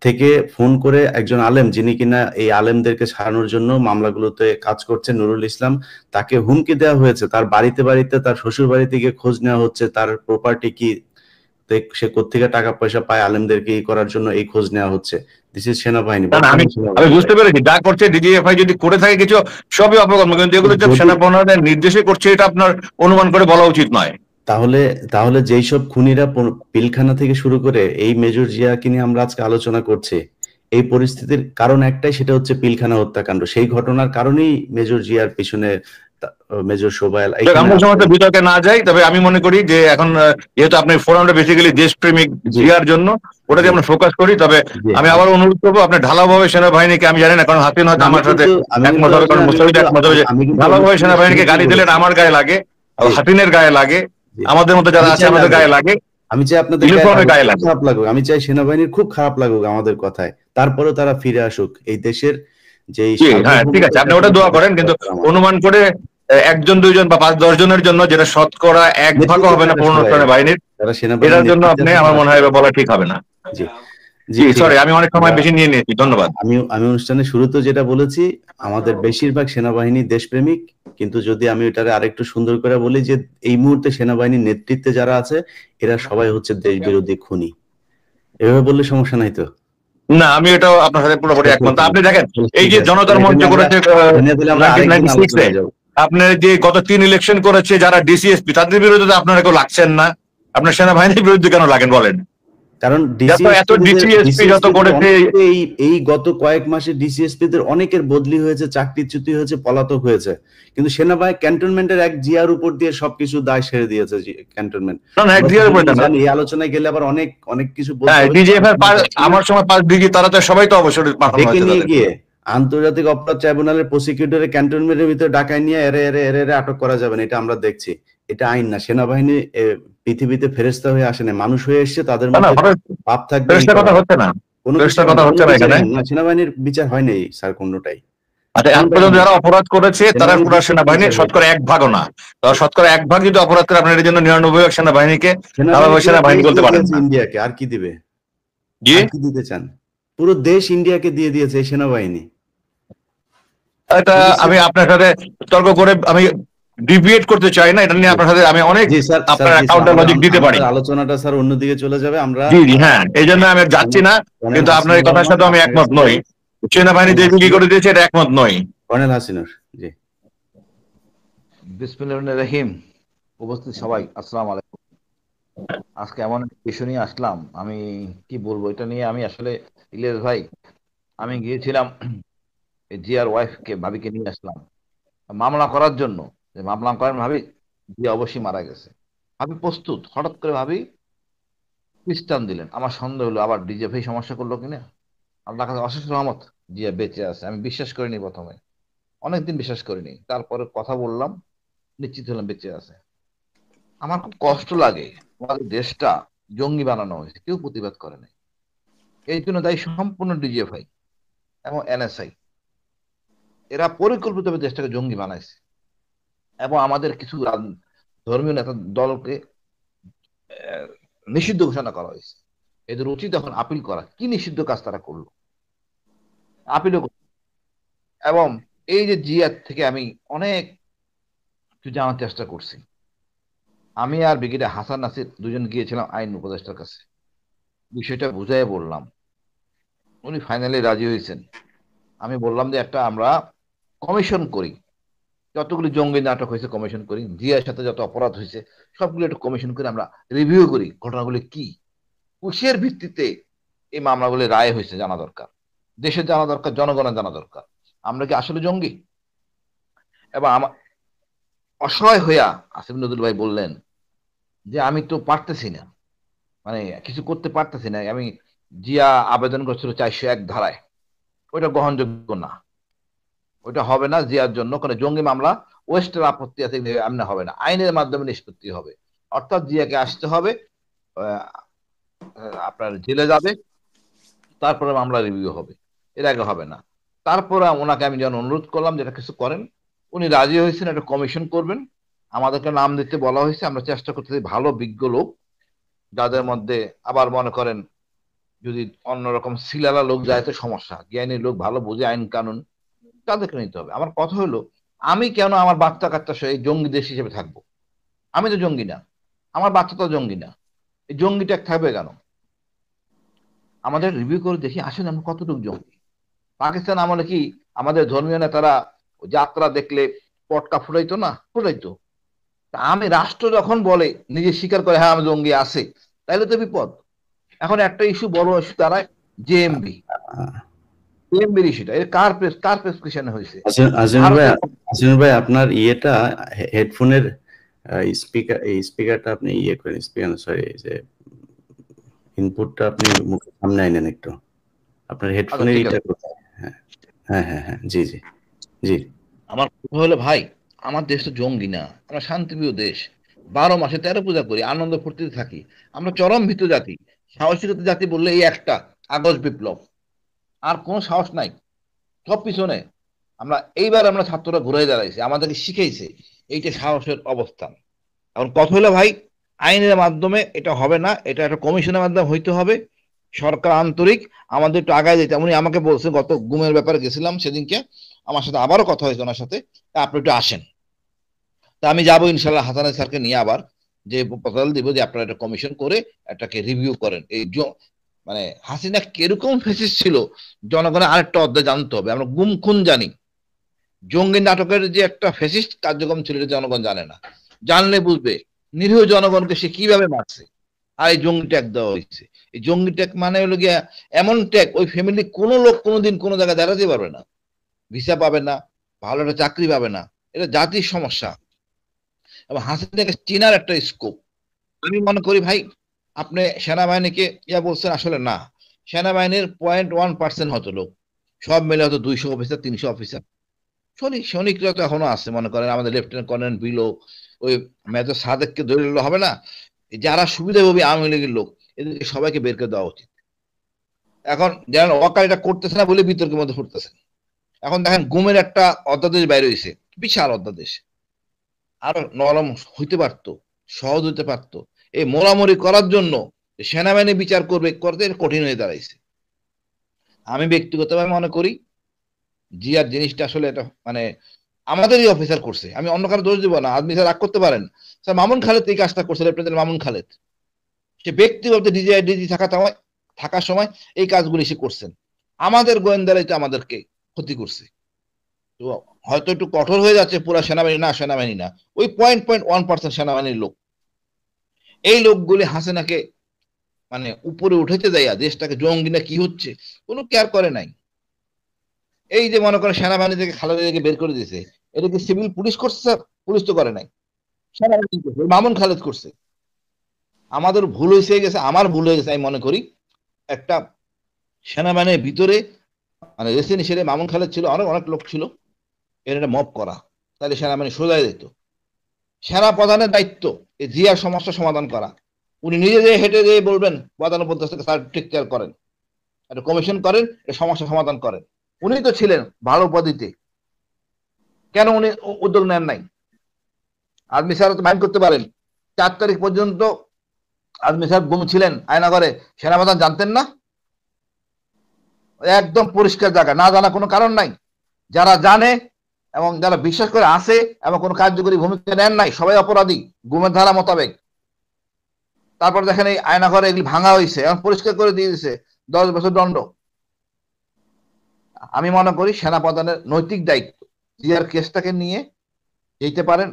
থেকে ফোন করে একজন আলেম, যিনি কিনা এই আলেমদেরকে ছাড়ানোর জন্য মামলাগুলোতে কাজ করছে, নুরুল ইসলাম, তাকে হুমকি দেওয়া হয়েছে। তার বাড়িতে তার শ্বশুর বাড়িতে গিয়ে খোঁজ নেওয়া হচ্ছে, তার প্রপার্টি কি, সে কোত্থেকে টাকা পয়সা পায় আলেমদেরকে করার জন্য, এই খোঁজ নেওয়া হচ্ছে। দিস ইজ সেনাবাহিনী।
আমি বুঝতে পেরেছি যা করছে ডিজিএফআই, যদি করে থাকে কিছু সবই অপকর্ম, কিন্তু এগুলো সেনাপ্রধানের নির্দেশে করছে, এটা আপনার অনুমান করে বলা উচিত নয়।
তাহলে তাহলে যেই সব খুনিরা পিলখানা থেকে শুরু করে এই মেজর জিয়াকে নিয়ে আমরা আজকে আলোচনা করছি, এই পরিস্থিতির কারণ একটাই, সেটা হচ্ছে পিলখানা হত্যাকাণ্ড। সেই ঘটনার কারণেই মেজর জিয়ার পিছনে মেজর শোভায়াল
দেখ,
এখানে
আমরা সমস্ত
আসলেন।
বিতর্কে না যাই, তবে আমি মনে করি যে এখন যেহেতু আপনি ফোরামটা বেসিক্যালি দেশপ্রেমিক
জি
জিয়ার জন্য, ওটাতে
জি
আমরা ফোকাস করি। তবে
জি
আমি
জি।
আবার অনুরোধ করবো, আপনি ঢালাওভাবে সেনাবাহিনীকে, আমি জানি না কারণ হাসিন হয়তো
আমি
আমার সাথে
কিন্তু আমি কিন্তু
একমত হবে,
আসলে
কারণ
আমি
মুস্তাফিজ
কিন্তু
একমত হবে, যে
আমি কিন্তু
ঢালাওভাবে
অনুষ্ঠানের
সেনাবাহিনীকে
শুরুতেই
গালি দিলেন
বলেছি।
আমার গায়ে লাগে,
জি
হাসিনের গায়ে লাগে,
জি।
আমাদের মতো যারা
আমি
আছে
চাই
আমাদের
লাগুক,
গায়ে লাগে,
আমি চাই আপনাদের গায়ে
ইউনিফর্মের
লাগুক,
গায়ে
খুব
লাগে।
খারাপ লাগুক, আমি চাই সেনাবাহিনীর খুব খারাপ লাগুক আমাদের কথায়, তারপরেও তারা ফিরে আসুক এই দেশের যেই
জি হ্যাঁ, ঠিক আছে,
সার্বভৌমত্বের
আপনি
জন্য
ওটা দোয়া
তাদের
করেন,
সেবা
কিন্তু
করা আমাদের
অনুমান করে একজন দুইজন বা 5-10 জনের জন্য, যেটা শতকরা 1 ভাগও
নেতৃত্বে
হবে না
থাকা
পূর্ণ
সবাই,
সেনাবাহিনীর,
যারা সেনাবাহিনীর
এটার জন্য
নেতৃত্বে
আপনি,
আছে
আমার
তারা
মনে হয়
সবাই।
এবার বলা ঠিক হবে না।
জি জি,
জি
ঠিক
সরি,
আছে।
আমি অনেক
আমরা
সময় বেশি নিয়ে নিয়েছি, ধন্যবাদ।
আমি আমি অনুষ্ঠানের শুরুতেও যেটা বলেছি, আমাদের বেশিরভাগ সেনাবাহিনী দেশপ্রেমিক, কিন্তু যদি আমি এটারে আরেকটু সুন্দর করে বলি, যে এই মুহূর্তে সেনাবাহিনীর নেতৃত্বে যারা আছে এরা সবাই হচ্ছে দেশ বিরোধী খুনি। এভাবে বললে সমস্যা নাই তো?
না, আমি এটাও আপনার সাথে পুরোপুরি একমত। তা আপনি দেখেন, এই
ঠিক
যে
আছে,
জনতার
তাহলে এটা
মঞ্চ
নিয়ে আমরা
করেছে
আমরা আরেকদিন
1996-এ,
আলোচনায় যাবো।
আপনার যে গত 3 ইলেকশন করেছে যারা ডিসিএসপি, তাদের বিরুদ্ধে তো আপনারা কেউ লাগছেন না, আপনার সেনাবাহিনীর বিরুদ্ধে কেন লাগেন বলেন?
কারণ
এত ডিসিএসপি যত করেছে,
এই গত কয়েক মাসে ডিসিএসপি দের অনেকের বদলি হয়েছে, চাকরিচ্যুতি হয়েছে, পলাতক হয়েছে, কিন্তু সেনাবাহিনী ক্যান্টনমেন্টের এক জিয়ার উপর দিয়ে সবকিছু দায় সেরে দিয়েছে। ক্যান্টনমেন্ট
না না, এক
আমরা তো
দিনের উপরে
দুজনেই
না।
জানি, এই আলোচনায় গেলে আবার অনেক অনেক কিছু বলতে
হ্যাঁ,
হবে,
ডিজিএফ এর
আমি চাচ্ছি না।
আমার সময় 5 ডিগ্রি, তারা তো সবাই তো অবসরে পাঠানো
ডেকে
হয়েছে
নিয়ে
তাদেরকে।
গিয়ে আন্তর্জাতিক অপরাধ ট্রাইব্যুনালের প্রসিকিউটরের ক্যান্টনমেন্টের ভিতরে ডাকায় নিয়ে এরে এরে এরে এরে আটক করা যাবে না, এটা আমরা দেখছি। এটা আইন না। সেনাবাহিনী পৃথিবীতে ফেরেশতা হয়ে আসে না, মানুষ হয়ে এসেছে, তাদের
না না,
মধ্যে পাপ থাকবে, এই
ফেরেশতার কথা হচ্ছে না,
কোনো
ফেরেশতার
বিচার
কথা
হয়নি,
হচ্ছে
কোনো
না এখানে।
বিচারই হয়নি না, সেনাবাহিনীর বিচার হয় নাই স্যার কোনটাই,
আচ্ছা, এখন
কোনটাই
পর্যন্ত
হয়নি।
যারা অপরাধ করেছে তারা
সেনাবাহিনীর
পুরো
দিক থেকে
সেনাবাহিনী
বিচার হয়েছে।
শতকরা 1 ভাগও না। তারা শতকরা 1 ভাগ যদি অপরাধ করে, আপনার এর জন্য 99 ভাগ সেনাবাহিনীকে
সেনাবাহিনী
ধারাবাহিক
পুরো
সেনাবাহিনী
দেশ
বলতে
দিয়ে
পারেন
দিয়েছে
না।
ইন্ডিয়াকে, আর কি দিবে?
জি,
আর কি দিতে চান? পুরো দেশ ইন্ডিয়াকে দিয়ে দিয়েছে এই সেনাবাহিনী।
এটা
পুলিশের
আমি আপনার সাথে তর্ক করে আমি ডিবেট করতে চাই না, এটা নিয়ে আপনার সাথে আমি অনেক
জি স্যার, স্যার
আপনার
জি স্যার,
কাউন্টার লজিক দিতে পারি।
আমাদের আলোচনাটা স্যার অন্যদিকে চলে যাবে। আমরা
জি জি হ্যাঁ, এই জন্য আমি যাচ্ছি না,
কর্নেল
কিন্তু আপনার এই
হাসিনুর
কথার
রহমান,
সাথে আমি
আপনার
একমত
কাছে
নই। সেনাবাহিনী যে কি করে দিয়েছে এটা একমত নই।
কর্নেল হাসিনুর। জি
বিসমিল্লাহির রহিম। উপস্থিত সবাই আসসালামু আলাইকুম। আজকে এমন একটা বিষয় নিয়ে আসলাম, আমি কি বলবো এটা নিয়ে। আমি আসলে ইলিয়াস ভাই, আমি গিয়েছিলাম জিয়ার ওয়াইফকে, ভাবিকে নিয়ে আসলাম মামলা করার জন্য। যে মামলা করেন ভাবি, জিয়া অবশ্যই মারা গেছে, ভাবি প্রস্তুত। হঠাৎ করে ভাবি খ্রিস্টান দিলেন, আমার সন্দেহ হলো আবার ডিজে ভাই সমস্যা করলো কিনা। আল্লাহ কাছে অশেষ রহমত, জিয়া বেঁচে আছে। আমি বিশ্বাস করিনি প্রথমে, অনেকদিন বিশ্বাস করিনি, তারপরে কথা বললাম, নিশ্চিত হলাম বেঁচে আছে। আমার খুব কষ্ট লাগে, আমাদের দেশটা জঙ্গি বানানো হয়েছে, কেউ প্রতিবাদ করে নাই। এই জন্য দায়ী সম্পূর্ণ ডিজিএফআই এবং এনএসআই। এরা পরিকল্পিতভাবে দেশটাকে জঙ্গি বানাইছে এবং আমাদের কিছু ধর্মীয় নেতা দলকে নিষিদ্ধ ঘোষণা করা হয়েছে। এদের উচিত এখন আপিল করা, কি নিষিদ্ধ কাজ তারা করলো, আপিলও এবং এই যে জিয়ার থেকে আমি অনেক কিছু জানার চেষ্টা করছি। আমি আর ব্রিগেডিয়ার হাসান নাসির দুজন গিয়েছিলাম আইন উপদেষ্টার কাছে, বিষয়টা বুঝাই বললাম, উনি ফাইনালি রাজি হয়েছেন। আমি বললাম যে একটা আমরা কমিশন করি, যতগুলি জঙ্গি নাটক হয়েছে কমিশন করি, জিয়ার সাথে যত অপরাধ হয়েছে সবগুলো একটা কমিশন করে আমরা রিভিউ করি ঘটনাগুলি কি, কিসের ভিত্তিতে এই মামলাগুলি রায় হয়েছে জানা দরকার, দেশের জানা দরকার, জনগণের জানা দরকার, আমরা কি আসলে জঙ্গি। এবং আমার অসহায় হইয়া আসিফ নজরুল ভাই বললেন যে আমি তো পারতেছি না, মানে কিছু করতে পারতেছি না। আমি জিয়া আবেদন করছিল 401 ধারায়, ওইটা গ্রহণযোগ্য না, ওইটা হবে না জিয়ার জন্য, কারণ জঙ্গি মামলা ওয়েস্টের আপত্তি আছে, এমনি হবে না, আইনের মাধ্যমে নিষ্পত্তি হবে। অর্থাৎ জিয়াকে আসতে হবে, আপনার জেলে যাবে, তারপরে মামলা রিভিউ হবে, এর আগে হবে না। তারপরে ওনাকে আমি যখন অনুরোধ করলাম যেটা কিছু করেন, উনি রাজি হয়েছেন, একটা কমিশন করবেন, আমাদেরকে নাম দিতে বলা হয়েছে। আমরা চেষ্টা করতেছি ভালো বিজ্ঞ লোক, যাদের মধ্যে আবার মনে করেন যদি অন্যরকম সিলালা লোক যায় তো সমস্যা, জ্ঞানী লোক ভালো বুঝে আইন কানুন, তাদেরকে নিতে হবে। আমার কথা হলো, আমি কেন আমার বাচ্চা কাচ্চা সহ এই জঙ্গি দেশ হিসেবে থাকবো? আমি তো জঙ্গি না, আমার বাচ্চা তো জঙ্গি না, এই জঙ্গি ট্যাগ থাকবে কেন? আমাদের রিভিউ করে দেখি আসলে আমরা কতটুকু জঙ্গি। পাকিস্তান আমলে কি আমাদের ধর্মীয় নেতারা যাত্রা দেখলে পটকা ফুটাইতো না? ফুটাইতো। আমি রাষ্ট্র যখন বলে নিজে স্বীকার করে হ্যাঁ আমি জঙ্গি আছে, তাইলে তো বিপদ। এখন একটা ইস্যু, বড় ইস্যু দাঁড়ায় জেএমবি, জেএমবির ইস্যুটা কার প্রেসক্রিপশনে হয়েছে?
আজিমুল ভাই আপনার ইয়েটা হেডফোনের স্পিকারটা আপনি ইয়ে করেন, স্পিকার সরি, যে ইনপুটটা আপনি মুখের সামনে আনেন একটু, আপনার হেডফোনের
ঠিক
এটা
আছে।
কোথায়? হ্যাঁ হ্যাঁ হ্যাঁ হ্যাঁ, জি জি জি।
আমার কথা হলো ভাই, আমার দেশ তো জঙ্গি না, আমরা শান্তিপ্রিয় দেশ, 12 মাসে 13 পূজা করি, আনন্দ ফুর্তিতে থাকি, আমরা চরম ভীতু জাতি। সাহসিকতা জাতি বললে এই একটা, আগস্ট বিপ্লব, আর কোনো সাহস নাই, সব পিছনে। আমরা ছাত্ররা ঘুরে দাঁড়াইছি, আমাদেরকে শিখেছে এইটা সাহসের অবস্থান। এখন কথা হলো ভাই, আইনের মাধ্যমে এটা হবে না, এটা একটা কমিশনের মাধ্যমে হইতে হবে। সরকার আন্তরিক, আমাদের একটু আগায় যেতে। উনি আমাকে বলছে, গত গুমের ব্যাপারে গেছিলাম সেদিনকে, আমার সাথে আবারও কথা হয়েছে ওনার সাথে, আপনি একটু আসেন। তা আমি যাবো ইনশাল্লাহ হাসান স্যারকে নিয়ে আবার, যে প্রপোজাল দিব যে আপনারা একটা কমিশন করে এটাকে রিভিউ করেন। মানে হাসিনা কিরকম ফেসিস ছিল, জনগণের আরেকটা অধ্যায় জানতে হবে। আমরা গুম খুন জানি, জঙ্গি নাটকের যে একটা ফেসিস্ট কার্যক্রম ছিল এটা জনগণ জানে না, জানলে বুঝবে নিরীহ জনগণকে সে কিভাবে মারছে। আর এই জঙ্গি ট্যাগ দেওয়া হয়েছে, এই জঙ্গি ট্যাগ মানে হলো গিয়া এমন ট্যাগ, ওই ফ্যামিলি কোনো লোক কোনোদিন কোনো জায়গায় দাঁড়াতে পারবে না, ভিসা পাবে না, ভালো একটা চাকরি পাবে না, এটা জাতির সমস্যা। এবং হাসিনাকে চেনার একটা স্কোপ। আমি মনে করি ভাই, আপনি সেনাবাহিনীকে বলছেন, আসলে না, সেনাবাহিনীর 0.1% হতো লোক, সব মিলে হয়তো 200 অফিসার 300 অফিসার। সৈনিকরা তো এখনো আছে, মনে করেন আমাদের লেফটেন্যান্ট কর্নেল বিলো, ওই মেজর সাদেককে ধরে নিলে হবে না, যারা সুবিধাভোগী আওয়ামী লীগের লোক, এদেরকে সবাইকে বের করে দেওয়া উচিত। এখন যেন ওয়াকার এটা করতেছে না বলে বিতর্কের মধ্যে পড়তেছে। এখন দেখেন গুমের একটা অধ্যাদেশ বাইরে হয়েছে, বিশাল অধ্যাদেশ, আরো নরম হইতে পারতো, সহজ হইতে পারতো। এই মোড়ামুড়ি করার জন্য সেনাবাহিনী বিচার করতে কঠিন হয়ে দাঁড়াইছে। আমি ব্যক্তিগতভাবে মনে করি জিয়ার জিনিসটা আসলে এটা মানে আমাদেরই অফিসার করছে, আমি অন্য কারো দোষ দিব না, আদমি স্যার রাগ করতে পারেন। স্যার মামুন খালেদ এই কাজটা করছে, লেফটেন্যান্ট মামুন খালেদ, সে ব্যক্তিগত ডিজি থাকার সময় এই কাজগুলি সে করছেন। আমাদের গোয়েন্দারাই তো আমাদেরকে ক্ষতি করছে। তো হয়তো একটু কঠোর হয়ে যাচ্ছে পুরা সেনাবাহিনী না, ওই 0.1% সেনাবাহিনীর লোক, এই লোকগুলি হাসিনাকে মানে উপরে উঠেতে দেয়া দেশটাকে জঙ্গি না কি হচ্ছে কোনো কেয়ার করে নাই। এই যে মনে করেন সেনাবাহিনী থেকে খালেদাকে বের করে দিয়েছে, এটা কি সিভিল পুলিশ করছে? স্যার পুলিশ তো করে নাই, সেনাবাহিনী করছে, মামুন খালেদ করছে। আমাদের ভুল হয়ে গেছে, আমার ভুল হয়ে গেছে আমি মনে করি, একটা সেনাবাহিনীর ভিতরে মানে রেসিডেন্ট হিসেবে মামুন খালেদ ছিল, অনেক অনেক লোক ছিল, এর একটা মব করা, তাহলে সেনাবাহিনী সোজাই দিত। সেনা প্রধানের দায়িত্ব এই জিয়ার সমস্যা সমাধান করা, উনি নিজে যে হেঁটে যেয়ে বলবেন প্রধান উপদেষ্টাকে স্যার টেক কেয়ার করেন, একটা কমিশন করেন, এই সমস্যা সমাধান করেন। উনি তো ছিলেন ভালো উপাধিতে, কেন উনি উদ্যোগ নেন নাই? আর্মি স্যার তো মাইন্ড করতে পারেন, 4 তারিখ পর্যন্ত আর্মি স্যার গুম ছিলেন আয়নাগরে, সেনাপ্রধান জানতেন না? একদম পরিষ্কার জায়গা, না জানা কোনো কারণ নাই। যারা জানে এবং যারা বিশ্বাস করে আসে এবং কোনো কার্যকরী ভূমিকা নেন নাই, সবাই অপরাধী গুমের ধারা মোতাবেক। তারপর দেখেন এই আয়নাঘরে এগুলি ভাঙা হয়েছে, এবং পরিষ্কার করে দিয়ে দিয়েছে 10 বছর দণ্ড। আমি মনে করি সেনাপ্রধানের নৈতিক দায়িত্ব জিয়ার কেসটাকে নিয়ে যেতে পারেন।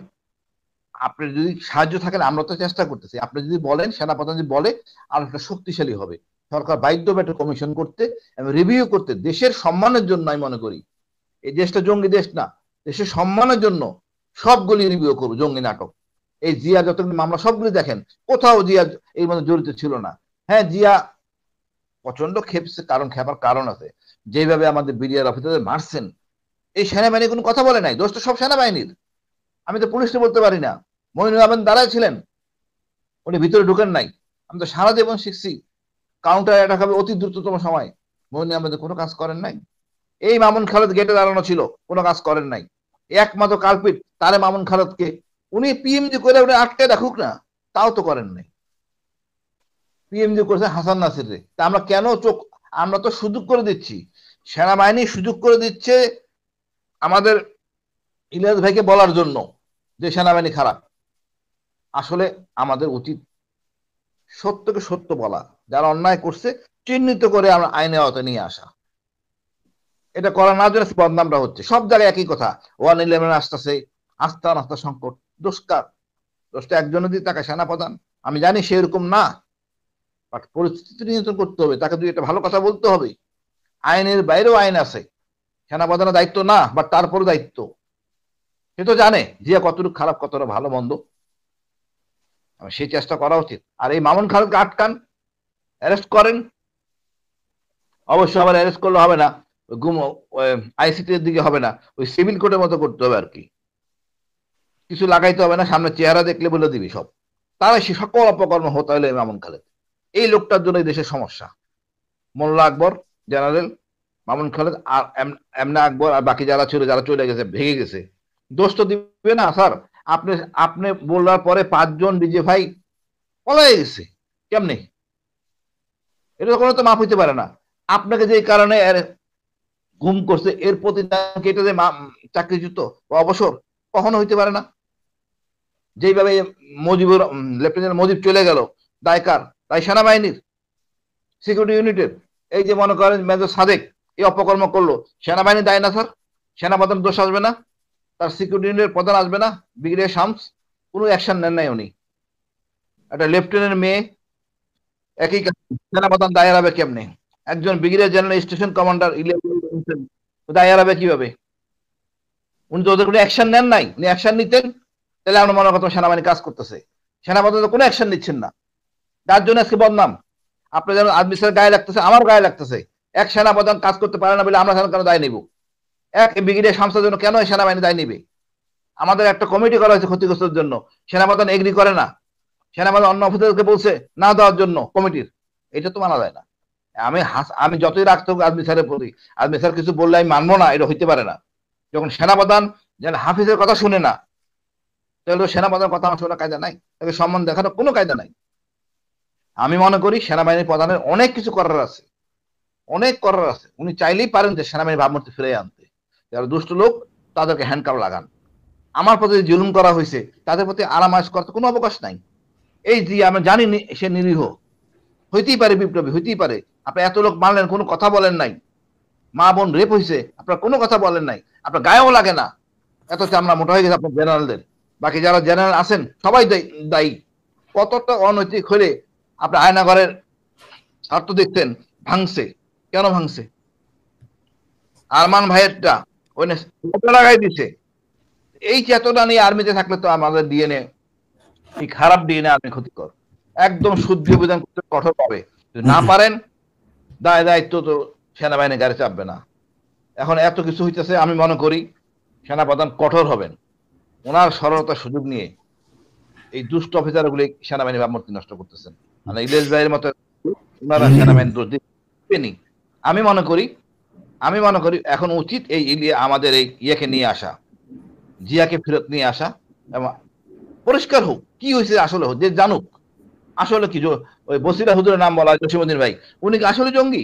আপনি যদি সাহায্য থাকেন, আমরা তো চেষ্টা করতেছি, আপনি যদি বলেন, সেনাপ্রধান যদি বলে, আর একটা শক্তিশালী হবে। সরকার বাধ্য হবে একটা কমিশন করতে এবং রিভিউ করতে, দেশের সম্মানের জন্য। আমি মনে করি এই দেশটা জঙ্গি দেশ না, দেশের সম্মানের জন্য সবগুলি রিভিউ করবো। জঙ্গি নাটক, এই জিয়া যতগুলি মামলা সবগুলি দেখেন, কোথাও জিয়া এই মধ্যে জড়িত ছিল না। হ্যাঁ, জিয়া প্রচন্ড খেপছে, কারণ খেপার কারণ আছে। যেভাবে আমাদের বিডিআর অফিসারদের মারছেন, এই সেনাবাহিনী কোনো কথা বলে নাই, দোষ তো সব সেনাবাহিনীর। আমি তো পুলিশকে বলতে পারি না। মইনুল আহমেদ দাঁড়ায় ছিলেন, উনি ভিতরে ঢুকেন নাই। আমি তো সারা জীবন শিখছি কাউন্টার অ্যাটাক হবে অতি দ্রুততম সময়, মইনুল আহমেদ কোনো কাজ করেন নাই। এই মামুন খালেদ গেটে দাঁড়ানো ছিল, কোনো কাজ করেন নাই। একমাত্র কালপিট তারে মামুন খালেদকে উনি পিএমজি করে উনি আটকে রাখুক না, তাও তো করেন নাই। পিএমজি করেছে হাসান নাসির রে। তা আমরা কেন আমরা তো সুযোগ করে দিচ্ছি, সেনাবাহিনী সুযোগ করে দিচ্ছে আমাদের ইলিয়াস ভাইকে বলার জন্য যে সেনাবাহিনী খারাপ। আসলে আমাদের উচিত সত্যকে সত্য বলা, যারা অন্যায় করছে চিহ্নিত করে আমরা আইনের আওতায় নিয়ে আসা। এটা করা না জন্য বদনামটা হচ্ছে, সব জায়গায় একই কথা, 111 আসতেছে, আস্থা সংকট, দুষ্কার। দোষটা একজনের দিকে তাকে সেনাপ্রধান। আমি জানি সে এরকম না, বাট পরিস্থিতি নিয়ন্ত্রণ করতে হবে, তাকে দুই একটা ভালো কথা বলতে হবে। আইনের বাইরেও আইন আছে, সেনাপ্রধানের দায়িত্ব না, বাট তারপরও দায়িত্ব। সে তো জানে জিয়া কতটুকু খারাপ কতটা ভালো মন্দ, সেই চেষ্টা করা উচিত। আর এই মামুন খালেদকে আটকান, অ্যারেস্ট করেন। অবশ্যই আবার অ্যারেস্ট করলে হবে না, আইসিটির দিকে হবে না, ওই সিভিল কোর্টের মতো করতে হবে আর কি। কিছু লাগাইতে হবে না, সামনে চেহারা দেখলে বলে দিবি সব। তারা সে সকল অপকর্ম হতে হলে মামুন খালেদ, এই লোকটার জন্য দেশের সমস্যা। মোল্লা আকবর জেনারেল, মামুন খালেদ আর এমনা আকবর আর বাকি যারা ছিল, যারা চলে গেছে ভেঙে গেছে, দোষ তো দিবে না স্যার। আপনি আপনি বলার পরে 5 জন ডিজে ভাই পলাই গেছে, কেমনে? এটা কোনো তো মাপ হইতে পারে না। আপনাকে যে কারণে গুম করছে এর প্রতিদান এটা যে চাকরিচ্যুত বা অবসর কখনো হইতে পারে না। যেইভাবে লেফটেন্যান্ট মুজিব চলে গেল, দায় কার? দায় সেনাবাহিনীর, সিকিউরিটি ইউনিটের। এই যে মনে করেন মেজর সাদেক এই অপকর্ম করলো, সেনাবাহিনী দায় না স্যার? সেনাপ্রধান দোষ আসবে না? তার সিকিউরিটি ইউনিটের প্রধান আসবে না? ব্রিগেডিয়ার শামস কোনো অ্যাকশন নেন নাই উনি। একটা লেফটেন্যান্ট মেয়ে, একই সেনাপ্রধান দায় এড়াবে কেমনে? একজন ব্রিগেডিয়ার জেনারেল স্টেশন কমান্ডার দায় এড়াবে কিভাবে? উনি তো ওদের কোনো অ্যাকশন নেন নাই। উনি অ্যাকশন নিতেন তাহলে আমরা মনে করতাম সেনাবাহিনী কাজ করতেছে। সেনাপ্রধান তো কোনো অ্যাকশন নিচ্ছেন না, তার জন্য আজকে বদনাম। আপনি যেন আর্মি স্যার গায়ে লাগতেছে, আমার গায়ে লাগতেছে। এক সেনাপ্রধান কাজ করতে পারে না বলে আমরা কেন দায় নিব? এক ব্রিগেডিয়ার শামসের জন্য কেন সেনাবাহিনী দায় নিবে? আমাদের একটা কমিটি করা হয়েছে ক্ষতিগ্রস্তের জন্য, সেনাপ্রধান এগ্রি করে না, সেনাপ্রধান অন্য অফিসারকে বলছে না দেওয়ার জন্য কমিটির। এটা তো মানা যায় না। আমি যতই রাখতে হোক আর্মি স্যারের প্রতি, আর্মি স্যার কিছু বললে আমি মানবো না, এটা হইতে পারে না। যখন সেনাপ্রধান যেন হাফিজের কথা শুনে না, তাহলে সেনাপ্রধানের কথা আমার শোনা কায়দা নাই, তাকে সম্মান দেখানোর কোনো কায়দা নাই। আমি মনে করি সেনাবাহিনী প্রধানের অনেক কিছু করার আছে, অনেক করার আছে। উনি চাইলেই পারেন যে সেনাবাহিনী ভাবমূর্তি ফিরে আনতে। যারা দুষ্ট লোক তাদেরকে হ্যান্ডকাপ লাগান। আমার প্রতি জুলুম করা হয়েছে, তাদের প্রতি আরামাইশ করতে কোনো অবকাশ নাই। এই যে আমরা জানি সে নিরীহ, হইতেই পারে বিপ্লবী, হইতেই পারে। আপনি এত লোক মারলেন, কোনো কথা বলেন নাই। মা বোন রেপ হয়েছে, আপনার কোনো কথা বলেন নাই, আপনার গায়েও লাগে না। এত আমরা মোটা হয়ে গেছে আপনার জেনারেলদের। বাকি যারা জেনারেল আছেন সবাই দায়ী। কতটা অনৈতিক হলে আপনার আয়নাঘরের স্বার্থ দেখতেন ভাঙছে, কেন ভাঙছে? আরমান ভাইয়েরটা ওই লাগাই দিছে। এই চেতনা নিয়ে আর্মিতে থাকলে তো আমাদের ডিএনএ, এই খারাপ ডিএনএ আর্মি ক্ষতিকর। একদম শুদ্ধ অভিযান করতে কঠোর পাবে, যদি না পারেন দায়িত্ব তো সেনাবাহিনী গাড়ি চাপবে না। এখন এত কিছু হইতেছে, আমি মনে করি সেনাপ্রধান কঠোর হবেন। ওনার সরলতার সুযোগ নিয়ে এই দুষ্ট অফিসারগুলি সেনাবাহিনী ভাবমূর্তি নষ্ট করতেছেন। মানে ইলিয়াস ভাইয়ের মতো ওনারা সেনাবাহিনী দোষ দিবেনি। আমি মনে করি এখন উচিত এই আমাদের এই ইয়েকে নিয়ে আসা, জিয়াকে ফেরত নিয়ে আসা, এবং পরিষ্কার হোক কি হয়েছে আসলে, যে জানুক আসলে কি। ওই বসিরা হুজুরের নাম বলা হয় জসিমউদ্দিন ভাই, উনি কি আসলে জঙ্গি?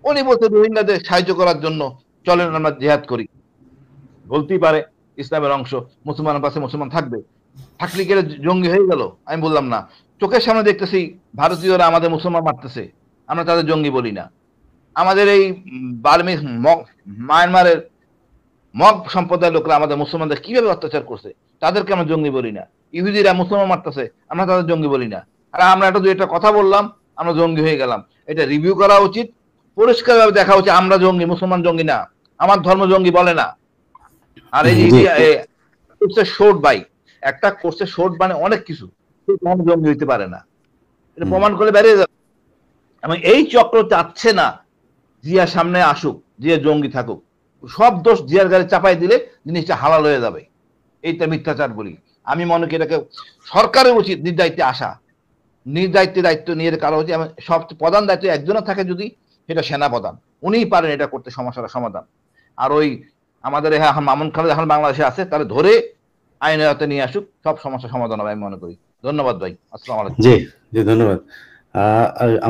উনি বলতে রোহিঙ্গাদের সাহায্য করার জন্য চলেন আমরা জিহাদ করি। বলতেই পারে ইসলামের অংশ, মুসলমানের পাশে মুসলমান থাকবে, থাকলে গেলে জঙ্গি হয়ে গেল? আমি বললাম না, চোখের সামনে দেখতেছি ভারতীয়রা আমাদের মুসলমান মারতেছে, আমরা তাদের জঙ্গি বলি না। আমাদের এই মায়ানমারের মগ সম্প্রদায়ের লোকরা আমাদের মুসলমানদের কিভাবে অত্যাচার করছে, তাদেরকে আমরা জঙ্গি বলি না। ইহুদিরা মুসলমান মারতেছে, আমরা তাদের জঙ্গি বলি না। আর আমরা একটা দুই একটা কথা বললাম, আমরা জঙ্গি হয়ে গেলাম। এটা রিভিউ করা উচিত, পরিষ্কারভাবে দেখা উচিত আমরা জঙ্গি, মুসলমান জঙ্গি না, আমার ধর্ম জঙ্গি বলে না। আর এই যে শোট বাই একটা কোর্সে শোট মানে অনেক কিছু, জঙ্গি হইতে পারে না, এটা প্রমাণ করে বেরিয়ে যাবে। এবং এই চক্র চাচ্ছে না জিয়া সামনে আসুক, জিয়া জঙ্গি থাকুক। সব দোষ জিয়ার গাড়ি চাপাই দিলে জিনিসটা হালাল হয়ে যাবে। এইটা মিথ্যাচার বলি। আমি মনে করি এটাকে সরকারের উচিত নির্দায়িত্বে আসা, নির্দায়িত্বে দায়িত্ব নিয়ে কারো উচিত। সব প্রধান দায়িত্ব একজনের থাকে যদি, সেটা সেনাপ্রধান, উনিই পারেন এটা করতে, সমস্যাটা সমাধান। আর ওই আমাদের এখন মামুন খালেদ এখন বাংলাদেশে আছে, তাহলে ধরে আইনের হাতে নিয়ে আসুক, সব সমস্যা সমাধান হবে আমি মনে করি। ধন্যবাদ ভাই, আসসালামু আলাইকুম।
জি জি, ধন্যবাদ।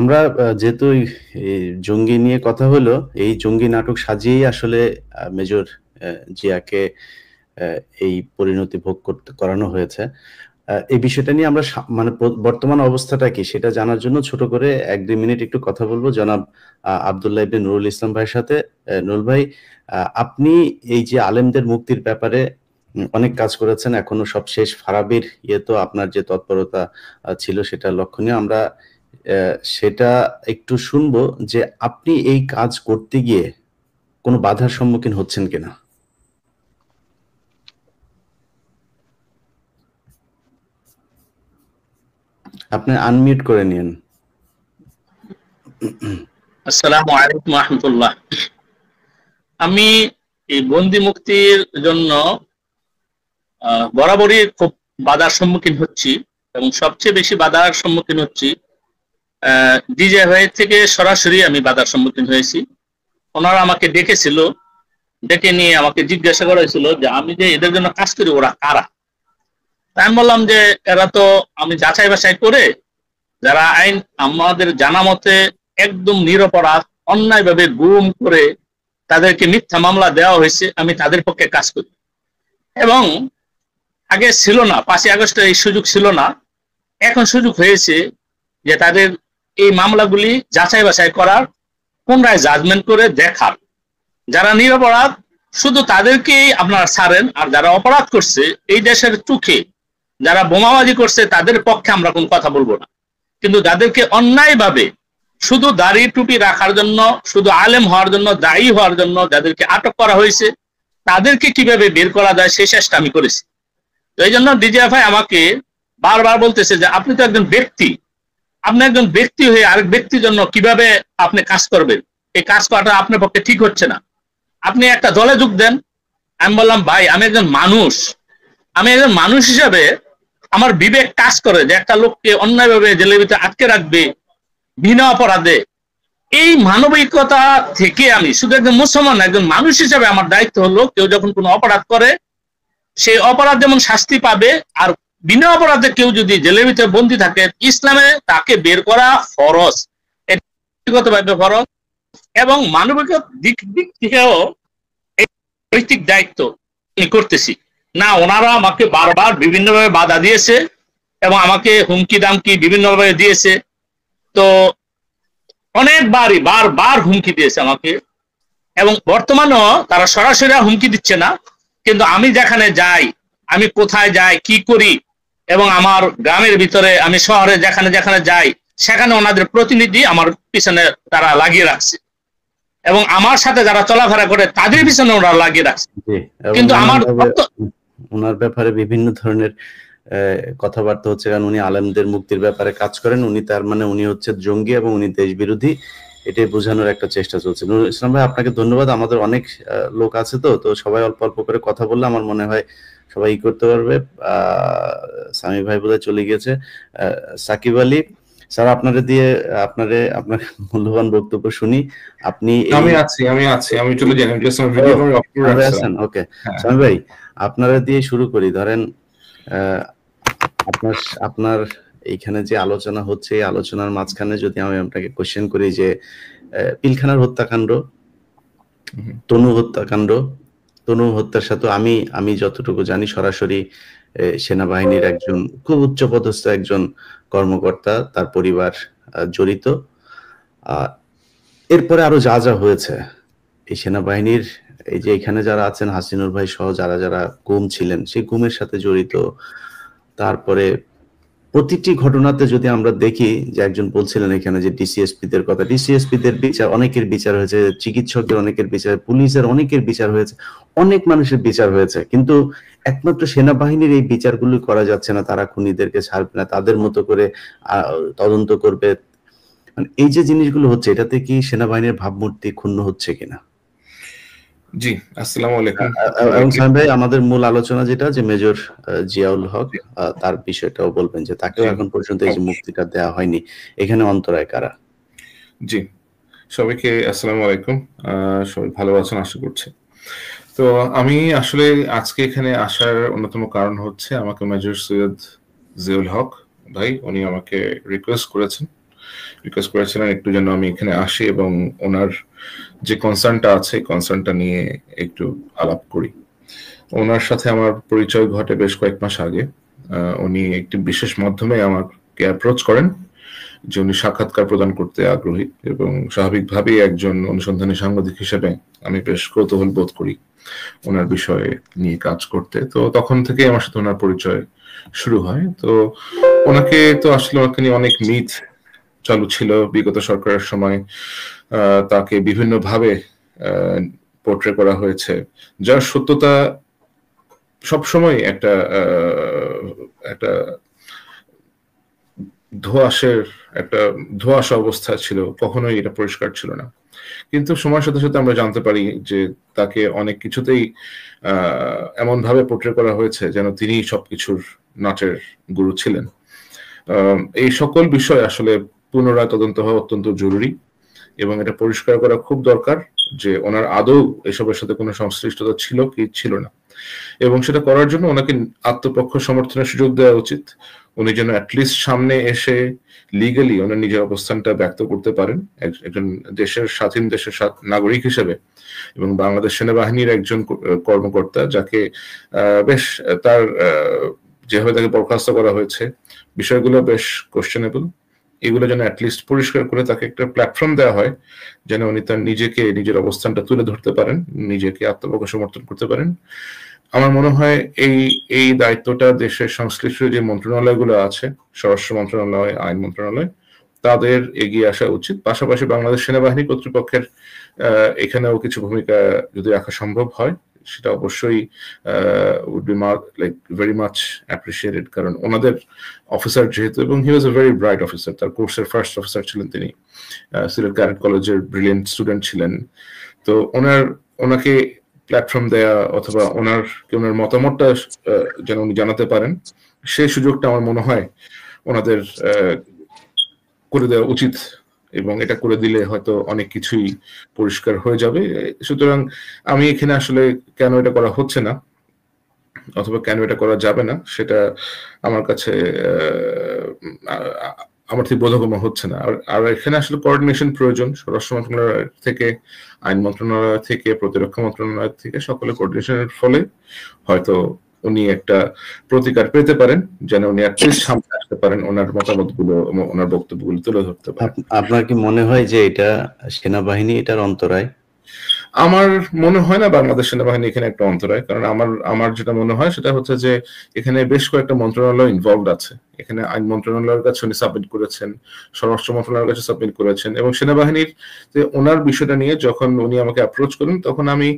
আমরা যেহেতু জঙ্গি নিয়ে কথা হলো, এই জঙ্গি নাটক সাজিয়েই আসলে মেজর জিয়াকে এই পরিণতি ভোগ করানো হয়েছে। এই বিষয়টা নিয়ে আমরা মানে বর্তমান অবস্থাটা কি সেটা জানার জন্য ছোট করে 1-2 মিনিট একটু কথা বলবো জনাব আব্দুল্লাহ ইবনে নুরুল ইসলাম ভাইয়ের সাথে। নুরুল ভাই, আপনি এই যে আলেমদের মুক্তির ব্যাপারে অনেক কাজ করেছেন, এখনো সব শেষ ফারাবির তো আপনার যে তৎপরতা ছিল সেটা লক্ষণীয়। আমরা সেটা একটু শুনবো যে আপনি এই কাজ করতে গিয়ে কোনো বাধার সম্মুখীন হচ্ছেন কিনা। আপনি আনমিউট করে নিন।
আসসালামু আলাইকুম রাহমাতুল্লাহ। আমি এই বন্দি মুক্তির জন্য বরাবরই খুব বাধার সম্মুখীন হচ্ছি এবং সবচেয়ে বেশি বাধার সম্মুখীন হচ্ছি ডিজে ভাই থেকে সরাসরি আমি বাধার সম্মুখীন হয়েছি। ওনারা আমাকে ডেকেছিল, ডেকে নিয়ে আমাকে জিজ্ঞাসা করা হয়েছিল যে আমি যে এদের জন্য কাজ করি ওরা কারা। তাই আমি বললাম যে এরা তো আমি যাচাই বাছাই করে যারা আইন আমাদের জানা মতে একদম নিরপরাধ অন্যায়ভাবে গুম করে তাদেরকে মিথ্যা মামলা দেওয়া হয়েছে, আমি তাদের পক্ষে কাজ করি। এবং আগে ছিল না, 5ই আগস্ট এই সুযোগ ছিল না, এখন সুযোগ হয়েছে যে তাদের এই মামলাগুলি যাচাই বাছাই করার, পুনরায় জাজমেন্ট করে দেখার। যারা নিরপরাধ শুধু তাদেরকেই আপনারা ছাড়েন, আর যারা অপরাধ করছে এই দেশের চোখে যারা বোমাবাজি করছে তাদের পক্ষে আমরা কোনো কথা বলবো না। কিন্তু যাদেরকে অন্যায়ভাবে শুধু দাড়ি টুপি রাখার জন্য, শুধু আলেম হওয়ার জন্য, দায়ী হওয়ার জন্য যাদেরকে আটক করা হয়েছে তাদেরকে কিভাবে বের করা যায় সেই চেষ্টা আমি করেছি। তো এই জন্য ডিজিএফআই আমাকে বারবার বলতেছে যে আপনি তো একজন ব্যক্তি, আপনি একজন ব্যক্তি হয়ে আরেক ব্যক্তির জন্য কিভাবে আপনি কাজ করবেন, এই কাজ করাটা আপনার পক্ষে ঠিক হচ্ছে না, আপনি একটা দলে যোগ দেন। আমি বললাম ভাই আমি একজন মানুষ, আমি একজন মানুষ হিসাবে আমার বিবেক কাজ করে যে একটা লোককে অন্যায়ভাবে জেলের ভিতরে আটকে রাখবে বিনা অপরাধে। এই মানবিকতা থেকে আমি শুধু একজন মুসলমান, একজন মানুষ হিসাবে আমার দায়িত্ব হলো কেউ যখন কোনো অপরাধ করে সেই অপরাধ যেমন শাস্তি পাবে, আর বিনা অপরাধে কেউ যদি জেলের ভিতরে বন্দী থাকে ইসলামে তাকে বের করা ফরজ, ব্যক্তিগতভাবে ফরজ এবং মানবিক দিক থেকেও নৈতিক দায়িত্ব আমি করতেছি না। ওনারা আমাকে বারবার বিভিন্নভাবে বাধা দিয়েছে এবং আমাকে হুমকি দামকি বিভিন্নভাবে দিয়েছে। তো অনেকবারই বারবার হুমকি দিয়েছে আমাকে, এবং বর্তমানেও তারা সরাসরি হুমকি দিচ্ছে না, কিন্তু আমি যেখানে যাই, আমি কোথায় যাই, কি করি, এবং আমার গ্রামের ভিতরে আমি শহরে যেখানে যেখানে যাই সেখানে ওনাদের প্রতিনিধি আমার পিছনে তারা লাগিয়ে রাখছে, এবং আমার সাথে যারা চলাফেরা করে তাদের পিছনে ওরা লাগিয়ে রাখছে। কিন্তু আমার
ওনার ব্যাপারে বিভিন্ন ধরনের কথাবার্তা হচ্ছে, কারণ উনি আলেমদের মুক্তির ব্যাপারে কাজ করেন, উনি তার মানে উনি হচ্ছে জঙ্গি এবং উনি দেশ বিরোধী, এটাই বোঝানোর একটা চেষ্টা চলছে। নুরুল ইসলাম ভাই আপনাকে ধন্যবাদ। আমাদের অনেক লোক আছে, তো সবাই অল্প অল্প করে কথা বললে আমার মনে হয় সবাই করতে পারবে। সামি ভাই বোধহয় চলে গিয়েছে। সাকিব আলী স্যার, আপনার মূল্যবান বক্তব্য শুনি। আপনি
আমি চলে যাই,
ওকে সামি ভাই আপনারা দিয়ে শুরু করি। ধরেন আপনার এইখানে যে আলোচনা হচ্ছে, এই আলোচনার মাঝখানে যদি আমি আপনাকে কোশ্চেন করি যে পিলখানার হত্যাকাণ্ড, তনু হত্যার সাথে আমি যতটুকু জানি সরাসরি সেনাবাহিনীর একজন খুব উচ্চপদস্থ একজন কর্মকর্তা, তার পরিবার জড়িত। এরপরে আরো যা যা হয়েছে এই সেনাবাহিনীর, এই যে এখানে যারা আছেন হাসিনুর ভাই সহ যারা যারা গুম ছিলেন সেই গুমের সাথে জড়িত। তারপরে প্রতিটি ঘটনাতে যদি আমরা দেখি যে একজন বলছিলেন এখানে যে ডিসিএসপিদের কথা, ডিসিএসপিদের বিচার, অনেকের বিচার হয়েছে, চিকিৎসকদের অনেকের বিচার, পুলিশের অনেকের বিচার হয়েছে, অনেক মানুষের বিচার হয়েছে, কিন্তু একমাত্র সেনাবাহিনীর এই বিচারগুলো করা যাচ্ছে না। তারা খুনিদেরকে ছাড়বে না, তাদের মতো করে তদন্ত করবে। এই যে জিনিসগুলো হচ্ছে, এটাতে কি সেনাবাহিনীর ভাবমূর্তি ক্ষুণ্ণ হচ্ছে কিনা?
জি, আসসালামু আলাইকুম।
এবং সাহেব ভাই আমাদের মূল আলোচনা যেটা যে মেজর জিয়াউল হক, তার বিষয়টাও বলবেন যে তাকেও এখন পর্যন্ত এই যে মুক্তিটা দেওয়া হয়নি, এখানে অন্তরায় কারা?
জি, সবাইকে আসসালামু আলাইকুম। সবাই ভালো আছেন আশা করছি। তো আমি আসলে আজকে এখানে আসার অন্যতম কারণ হচ্ছে আমাকে মেজর সৈয়দ জিয়াউল হক ভাই উনি আমাকে রিকোয়েস্ট করেছিলেন একটু যেন আমি এখানে আসি এবং ওনার যে কনসার্নটা আছে কনসার্নটা নিয়ে একটু আলাপ করি। ওনার সাথে আমার পরিচয় ঘটে বেশ কয়েক মাস আগে। উনি একটি বিশেষ মাধ্যমে আমাকে অ্যাপ্রোচ করেন যে উনি সাক্ষাৎকার প্রদান করতে আগ্রহী, এবং স্বাভাবিকভাবেই একজন অনুসন্ধানী সাংবাদিক হিসেবে আমি বেশ কৌতূহল বোধ করি ওনার বিষয়ে নিয়ে কাজ করতে। তো তখন থেকে আমার সাথে ওনার পরিচয় শুরু হয়। তো ওনাকে তো আসলে ওনাকে নিয়ে অনেক মিথ চালু ছিল বিগত সরকারের সময়। তাকে বিভিন্ন ভাবে পোর্ট্রে করা হয়েছে, যার সত্যতা সবসময় একটা একটা ধোঁয়াশা অবস্থা ছিল, কখনোই এটা পরিষ্কার ছিল না। কিন্তু সময়ের সাথে সাথে আমরা জানতে পারি যে তাকে অনেক কিছুতেই এমন ভাবে পোর্ট্রে করা হয়েছে যেন তিনি সবকিছুর নাচের গুরু ছিলেন। এই সকল বিষয় আসলে পুনরায় তদন্ত হওয়া অত্যন্ত জরুরি এবং এটা পরিষ্কার করা খুব দরকার যে ওনার আদৌ এসবের সাথে কোনো সংশ্লিষ্টতা ছিল কি ছিল না, এবং সেটা করার জন্য ওনাকে আত্মপক্ষ সমর্থনের সুযোগ দেওয়া উচিত। উনি যেন অ্যাটলিস্ট সামনে এসে লিগালি ওনার নিজের অবস্থানটা ব্যক্ত করতে পারেন একজন স্বাধীন দেশের নাগরিক হিসেবে, এবং বাংলাদেশ সেনাবাহিনীর একজন কর্মকর্তা যাকে বেশ তার যেভাবে তাকে বরখাস্ত করা হয়েছে বিষয়গুলো বেশ কোশ্চেনেবল। এগুলো যেন অ্যাটলিস্ট পরিষ্কার করে তাকে একটা প্ল্যাটফর্ম দেওয়া হয় যেন উনি তার নিজের অবস্থানটা তুলে ধরতে পারেন, নিজেকে আত্মপক্ষ সমর্থন করতে পারেন। আমার মনে হয় এই দায়িত্বটা দেশের সংশ্লিষ্ট যে মন্ত্রণালয়গুলো আছে, স্বরাষ্ট্র মন্ত্রণালয়, আইন মন্ত্রণালয়, তাদের এগিয়ে আসা উচিত। পাশাপাশি বাংলাদেশ সেনাবাহিনী কর্তৃপক্ষের এখানেও কিছু ভূমিকা যদি রাখা সম্ভব হয় সেটা অবশ্যই would be very much appreciated, কারণ ওনাদের অফিসার যেহেতু, এবং হি ওয়াজ এ ভেরি ব্রাইট অফিসার, তার কোর্সের ফার্স্ট অফিসার ছিলেন তিনি, সিলেট ক্যাডেট কলেজের ব্রিলিয়েন্ট স্টুডেন্ট ছিলেন। তো ওনাকে প্ল্যাটফর্ম দেয়া অথবা ওনার মতামতটা যেন উনি জানাতে পারেন, সেই সুযোগটা আমার মনে হয় ওনাদের করে দেওয়া উচিত, এবং এটা করে দিলে হয়তো অনেক কিছুই পরিষ্কার হয়ে যাবে। সুতরাং আমি এখানে আসলে কেন এটা করা হচ্ছে না অথবা কেন এটা করা যাবে না সেটা আমার কাছে আমার ঠিক বোধগম্য হচ্ছে না। আর এখানে আসলে কোঅর্ডিনেশন প্রয়োজন, স্বরাষ্ট্র মন্ত্রণালয় থেকে, আইন মন্ত্রণালয় থেকে, প্রতিরক্ষা মন্ত্রণালয় থেকে, সকলে কোঅর্ডিনেশনের ফলে হয়তো উনি একটা প্রতিকার পেতে পারেন, যেন উনি অ্যাটলিস্ট সামনে আসতে পারেন, ওনার মতামতগুলো, ওনার বক্তব্যগুলো তুলে ধরতে পারেন।
আপনার কি মনে হয় যে এটা সেনাবাহিনী এটার অন্তরায়?
আমার মনে হয় না বাংলাদেশ সেনাবাহিনী এখানে একটা অন্তরায়, কারণ আমার যেটা মনে হয় সেটা হচ্ছে যে এখানে বেশ কয়েকটা মন্ত্রণালয় ইনভলভড আছে। এখানে আইন মন্ত্রণালয়ের কাছে উনি সাবমিট করেছেন, স্বরাষ্ট্র মন্ত্রণালয়ের কাছে সাবমিট করেছেন, এবং সেনাবাহিনীর যে ওনার বিষয়টা নিয়ে যখন উনি আমাকে অ্যাপ্রোচ করেন তখন আমি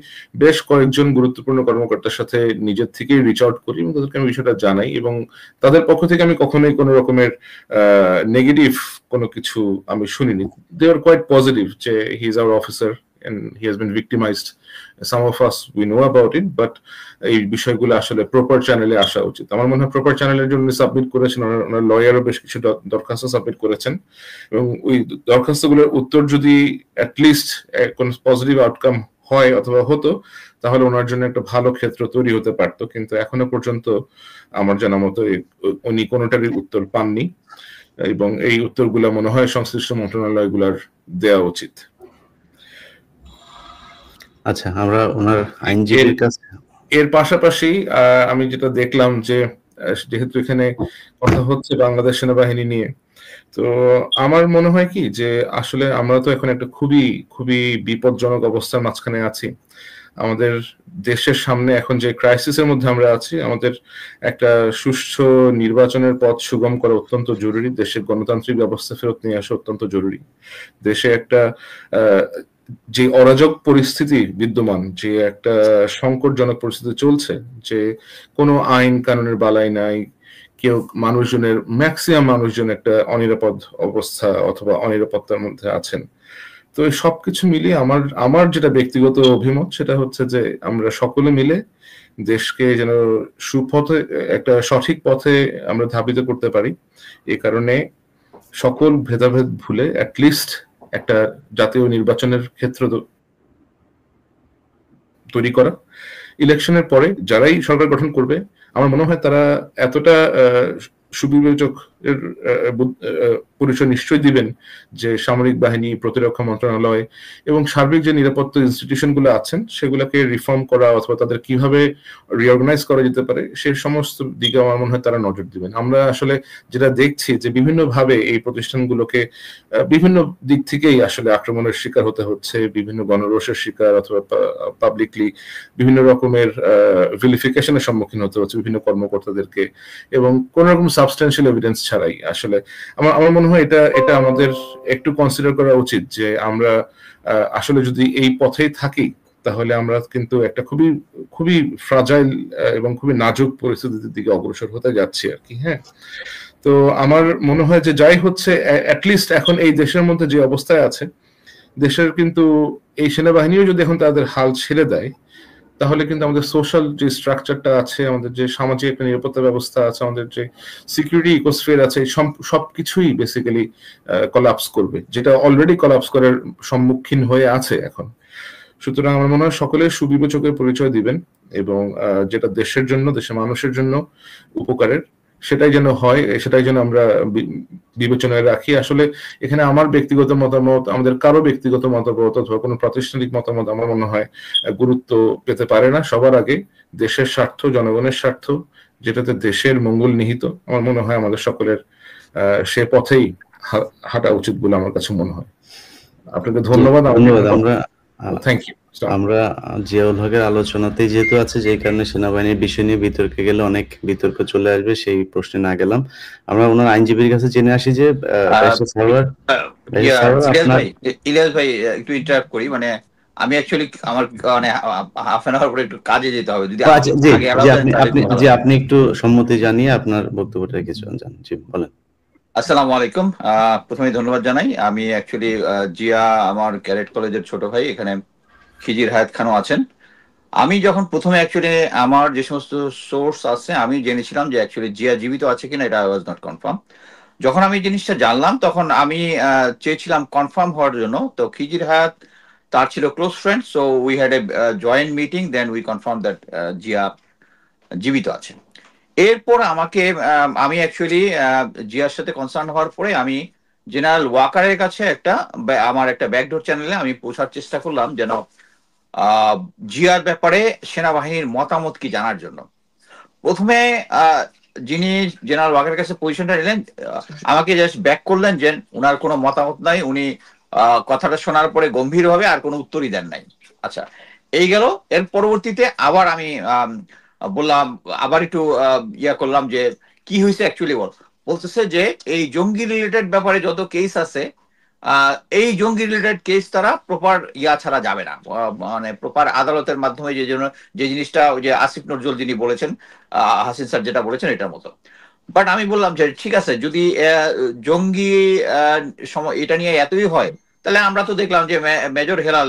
বেশ কয়েকজন গুরুত্বপূর্ণ কর্মকর্তার সাথে নিজের থেকেই রিচ আউট করি এবং তাদেরকে আমি বিষয়টা জানাই, এবং তাদের পক্ষ থেকে আমি কখনোই কোনো রকমের নেগেটিভ কোনো কিছু আমি শুনিনি। দে আর কোয়াইট পজিটিভ যে he is our officer and he has been victimized. Some of us we know about it, but এই বিষয়গুলো আসলে প্রপার চ্যানেলে আসা উচিত। আমার মনে হয় প্রপার চ্যানেলের জন্য সাবমিট করেছেন, ওনার লয়ারও বেশ কিছু দরখাস্ত সাবমিট করেছেন, এবং ওই দরখাস্তগুলোর উত্তর যদি অ্যাটলিস্ট কোন পজিটিভ আউটকাম হয় অথবা হতো তাহলে ওনার জন্য একটা ভালো ক্ষেত্র তৈরি হতে পারতো, কিন্তু এখনো পর্যন্ত আমার জানা মতো উনি কোনোটারই উত্তর পাননি, এবং এই উত্তরগুলো মনে হয় সংশ্লিষ্ট মন্ত্রণালয়গুলোর দেওয়া উচিত।
আচ্ছা, আমরা ওনার আইনজীবীর কাছে
এর পাশাপাশি আমি যেটা দেখলাম যে যেহেতু এখানে কথা হচ্ছে বাংলাদেশ সেনাবাহিনী নিয়ে, তো আমার মনে হয় কি যে আসলে আমরা তো এখন একটা খুবই খুবই বিপজ্জনক অবস্থার মাঝখানে আছি। আমাদের দেশের সামনে এখন যে ক্রাইসিসের মধ্যে আমরা আছি, আমাদের একটা সুষ্ঠু নির্বাচনের পথ সুগম করা অত্যন্ত জরুরি, দেশের গণতান্ত্রিক ব্যবস্থা ফেরত নিয়ে আসা অত্যন্ত জরুরি। দেশে একটা যে অরাজক পরিস্থিতি বিদ্যমান, যে একটা সংকটজনক পরিস্থিতি চলছে, যে কোনো আইন কানুনের বালাই নাই, কেউ ম্যাক্সিমাম মানুষজন একটা অনিরাপদ অবস্থা অথবা অনিরাপত্তার মধ্যে আছেন। তো এই সবকিছু মিলিয়ে আমার যেটা ব্যক্তিগত অভিমত সেটা হচ্ছে যে আমরা সকলে মিলে দেশকে যেন সুপথে, একটা সঠিক পথে আমরা ধাবিত করতে পারি। এই কারণে সকল ভেদাভেদ ভুলে অ্যাটলিস্ট একটা জাতীয় নির্বাচনের ক্ষেত্র তৈরি করা, ইলেকশনের পরে যারাই সরকার গঠন করবে আমার মনে হয় তারা এতটা সুবিবেচক এর পরিচয় নিশ্চয়ই দিবেন যে সামরিক বাহিনী, প্রতিরক্ষা মন্ত্রণালয় এবং সার্বিক যে নিরাপত্তা ইনস্টিটিউশনগুলো আছেন সেগুলোকে রিফর্ম করা অথবা তাদের কিভাবে রিঅর্গানাইজ করা যেতে পারে সে সমস্ত দিকে আমার মনে হয় তারা নজর দিবেন। আমরা আসলে যেটা দেখছি যে বিভিন্নভাবে এই প্রতিষ্ঠানগুলোকে বিভিন্ন দিক থেকেই আসলে আক্রমণের শিকার হতে হচ্ছে, বিভিন্ন গণরোষের শিকার অথবা পাবলিকলি বিভিন্ন রকমের ভিলিফিকেশনের সম্মুখীন হতে হচ্ছে বিভিন্ন কর্মকর্তাদেরকে, এবং কোন রকম সাবস্টেন্সিয়াল এভিডেন্স ছাড়াই। আসলে আমার মনে হয় এটা আমাদের একটু কনসিডার করা উচিত যে আমরা আসলে যদি এই পথেই থাকি তাহলে আমরা কিন্তু একটা খুবই খুবই ফ্রাজাইল এবং খুবই নাজুক পরিস্থিতির দিকে অগ্রসর হতে যাচ্ছি আর কি। হ্যাঁ, তো আমার মনে হয় যে যাই হচ্ছে অ্যাটলিস্ট এখন এই দেশের মধ্যে যে অবস্থায় আছে, দেশের কিন্তু এই সেনাবাহিনীও যদি এখন তাদের হাল ছেড়ে দেয় তাহলে কিন্তু আমাদের সোশ্যাল যে স্ট্রাকচারটা আছে, আমাদের যে সামাজিক একটা নিরাপত্তা ব্যবস্থা আছে, আমাদের যে সিকিউরিটি ইকোস্ফিয়ার আছে, সবকিছুই বেসিক্যালি কলাপস করবে, যেটা অলরেডি কলাপস করার সম্মুখীন হয়ে আছে এখন। সুতরাং আমার মনে হয় সকলে সুবিবেচকের পরিচয় দিবেন এবং যেটা দেশের জন্য, দেশের মানুষের জন্য উপকারের সেটাই যেন হয়, সেটাই যেন আমরা বিবেচনায় রাখি। আসলে এখানে আমার ব্যক্তিগত মতামত, আমাদের কারো ব্যক্তিগত মতামত অথবা কোনো প্রাতিষ্ঠানিক মতামত আমার মনে হয় গুরুত্ব পেতে পারে না। সবার আগে দেশের স্বার্থ, জনগণের স্বার্থ, যেটাতে দেশের মঙ্গল নিহিত, আমার মনে হয় আমাদের সকলের সে পথেই হাঁটা উচিত বলে আমার কাছে মনে হয়। আপনাকে ধন্যবাদ। Thank you.
আমরা জিয়াউল হকের আলোচনাতেই যেহেতু আছে, যে কারণে সেনাবাহিনীর বিষয় নিয়ে বিতর্কে গেলে অনেক বিতর্ক চলে আসবে, সেই প্রশ্নে না গেলাম। আমরা ওনার আইনজীবীর কাছে জেনে আসি যে
ইলিয়াস ভাই একটু ইন্টারাপ্ট করি, মানে আমি অ্যাকচুয়ালি আমার মানে হাফ এন আওয়ার পরে একটু কাজে যেতে হবে, যদি
আপনি একটু সম্মতি জানিয়ে আপনার বক্তব্যটা কিছু জানান। জি বলেন।
আসসালামু আলাইকুম। প্রথমে ধন্যবাদ জানাই। আমি অ্যাকচুয়ালি জিয়া আমার ক্যাডেট কলেজের ছোট ভাই, এখানে খিজির হায়াত খানও আছেন। আমি যখন প্রথমে অ্যাকচুয়ালি আমার যে সমস্ত সোর্স আছে আমি জেনেছিলাম যে অ্যাকচুয়ালি জিয়া জীবিত আছে কিনা, এটা আই ওয়াজ নট কনফার্ম। যখন আমি জিনিসটা জানলাম তখন আমি চেয়েছিলাম কনফার্ম হওয়ার জন্য। তো খিজির হায়াত তার ছিল close friend, so we had a joint meeting, then we confirm that Zia জীবিত আছে। এরপর আমি অ্যাকচুয়ালি জিয়ার সাথে কনসার্ন হওয়ার পরে আমি জেনারেল ওয়াকারের কাছে আমার একটা ব্যাকডোর চ্যানেলে আমি পৌঁছার চেষ্টা করলাম যেন জিয়ার ব্যাপারে সেনাবাহিনীর মতামত কি জানার জন্য। প্রথমে যিনি জেনারেল ওয়াকারের কাছে পজিশনটা নিলেন, আমাকে জাস্ট ব্যাক করলেন যে উনার কোনো মতামত নাই, উনি কথাটা শোনার পরে গম্ভীরভাবে আর কোনো উত্তরই দেন নাই। আচ্ছা, এই গেল। এর পরবর্তীতে আবার আমি বললাম, আবার একটু ইয়া করলাম যে কি হয়েছে অ্যাকচুয়ালি। বলতেছে যে এই জঙ্গি রিলেটেড ব্যাপারে যত কেস আছে, এই জঙ্গি রিলেটেড কেস তারা প্রপার ইয়া ছাড়া যাবে না, মানে প্রপার আদালতের মাধ্যমে, যে জিনিসটা ওই যে আসিফ নজরুল যিনি বলেছেন, হাসিন স্যার যেটা বলেছেন এটার মতো। বাট আমি বললাম যে ঠিক আছে, যদি জঙ্গি এটা নিয়ে এতই হয় তাহলে আমরা তো দেখলাম যে মেজর হেলাল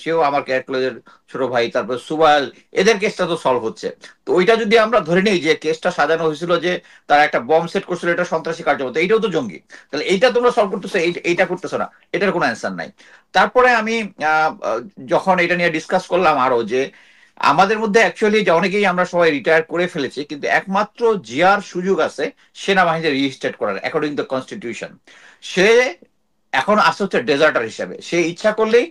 সেও আমার ক্যাডেট কলেজের ছোট ভাই, তারপর সুবাইল, এদের কেসটা তো সলভ হচ্ছে। তো ওইটা যদি আমরা ধরে নিই যে কেসটা সাজানো হয়েছিল যে তারা একটা বম সেট করছিল, এটা সন্ত্রাসী কার্যকলাপ, এইটাও তো জঙ্গি, তাহলে এইটা তোমরা সলভ করতেছো, এইটা করতেছো না, এটার কোনো অ্যান্সার নাই। তারপরে আমি যখন এটা নিয়ে ডিসকাস করলাম আরো, যে আমাদের মধ্যে অ্যাকচুয়ালি যে অনেকেই আমরা সবাই রিটায়ার করে ফেলেছি, কিন্তু একমাত্র জিয়ার সুযোগ আছে সেনাবাহিনীতে রিস্টেট করার অ্যাকর্ডিং টু কনস্টিটিউশন। সে এখন আসছে হচ্ছে ডেজার্টার হিসাবে, সে ইচ্ছা করলেই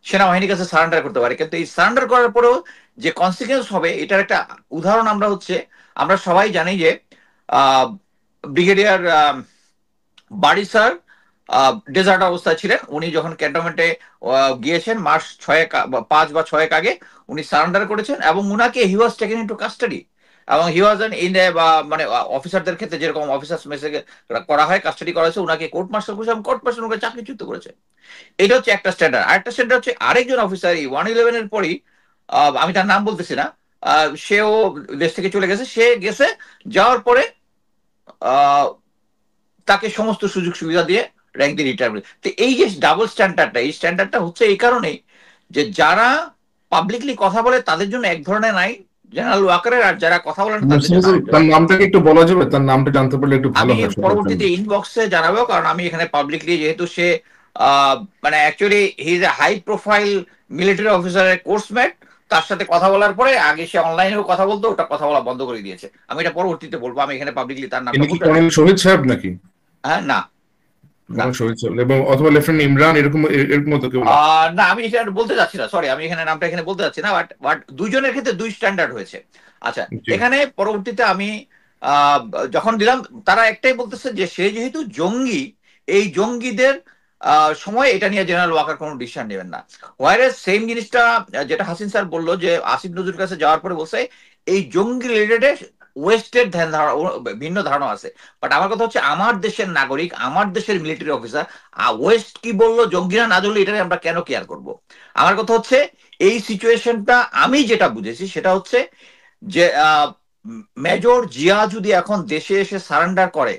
সেনাবাহিনীর কাছে সারেন্ডার করতে পারে, কিন্তু এই সারেন্ডার করার পরেও যে কনসিকুয়েন্স হবে এটার একটা উদাহরণ আমরা সবাই জানি যে ব্রিগেডিয়ার বাড়ি স্যার ডেজার্ট অবস্থায় ছিলেন। উনি যখন ক্যান্টনমেন্টে গিয়েছেন মাস 5 বা 6 আগে, উনি সারেন্ডার করেছেন এবং উনাকে হি ওয়াজ টেকেন ইনটু কাস্টাডি, এবং হি ওয়াজ ইন মানে অফিসারদের ক্ষেত্রে যেরকম অফিসার্স মেসেজ করা হয়, কাস্টাডি করা হয়েছে, উনাকে কোর্ট মার্শাল করেছে এবং কোর্ট মার্শাল ওনাকে চাকরিচ্যুত করেছে। এটা হচ্ছে একটা স্ট্যান্ডার্ড। আরেকটা স্ট্যান্ডার্ড হচ্ছে আরেকজন অফিসার 111 এর পরই, আমি তার নাম বলতেছি না, সেও দেশ থেকে চলে গেছে। সে গেছে, যাওয়ার পরে তাকে সমস্ত সুযোগ সুবিধা দিয়ে র্যাঙ্ক দিয়ে রিটায়ারমেন্ট। তো এই যে ডাবল স্ট্যান্ডার্ডটা, এই স্ট্যান্ডার্ডটা হচ্ছে এই কারণেই যে যারা পাবলিকলি কথা বলে তাদের জন্য এক ধরনের নাই জেনারেল ওয়াকারের, আর যারা কথা বলেন
তার নামটাকে একটু বলা যাবে? তার নামটা জানতে পারলে একটু ভালো হয়।
আমি পরবর্তীতে ইনবক্সে জানাবো, কারণ আমি এখানে পাবলিকলি, যেহেতু সে মানে actually he is a high profile military অফিসারের কোর্সমেট, তার সাথে কথা বলার পরে আগে সে অনলাইনেও কথা বলতো, ওটা কথা বলা বন্ধ করে দিয়েছে। আমি এটা পরবর্তীতে বলবো, আমি এখানে পাবলিকলি তার নামটা বলতে
কর্নেল শহীদ সাহেব নাকি?
হ্যাঁ না
শহীদ সাহেব এবং অথবা লেফটেন্যান্ট ইমরান এরকম মতো কেউ?
না আমি এটা বলতে যাচ্ছি না, সরি আমি এখানে নামটা এখানে বলতে যাচ্ছি না, বাট দুইজনের ক্ষেত্রে দুই স্ট্যান্ডার্ড হয়েছে। আচ্ছা এখানে পরবর্তীতে আমি যখন দিলাম তারা একটাই বলতেছে যে সে যেহেতু জঙ্গি, এই জঙ্গিদের সময় এটা নিয়ে জেনারেল ওয়াকার কোনো ডিসিশন নেবেন না। ওয়াইরাস সেম জিনিসটা যেটা হাসিন স্যার বললো যে আসিফ নজরুল কাছে যাওয়ার পরে বলছে এই জঙ্গি রিলেটেড ওয়েস্টের ভিন্ন ধারণা আছে। বাট আমার কথা হচ্ছে আমার দেশের নাগরিক, আমার দেশের মিলিটারি অফিসার ওয়েস্ট কি বললো জঙ্গিরা না ধরলে এটা আমরা কেন কেয়ার করব? আমার কথা হচ্ছে এই সিচুয়েশনটা আমি যেটা বুঝেছি সেটা হচ্ছে যে মেজর জিয়া যদি এখন দেশে এসে সারেন্ডার করে,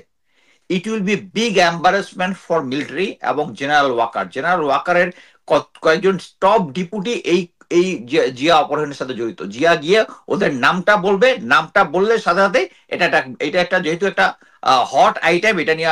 it will be big embarrassment for military এবং জেনারেল ওয়াকার। জেনারেল ওয়াকারের কয়েকজন টপ ডিপুটি এই জিয়া অপারেশনের সাথে জড়িত। জিয়া গিয়ে ওদের নামটা বলবে, নামটা বললে সাথে সাথে এটা একটা যেহেতু একটা হট আইটেম, এটা নিয়ে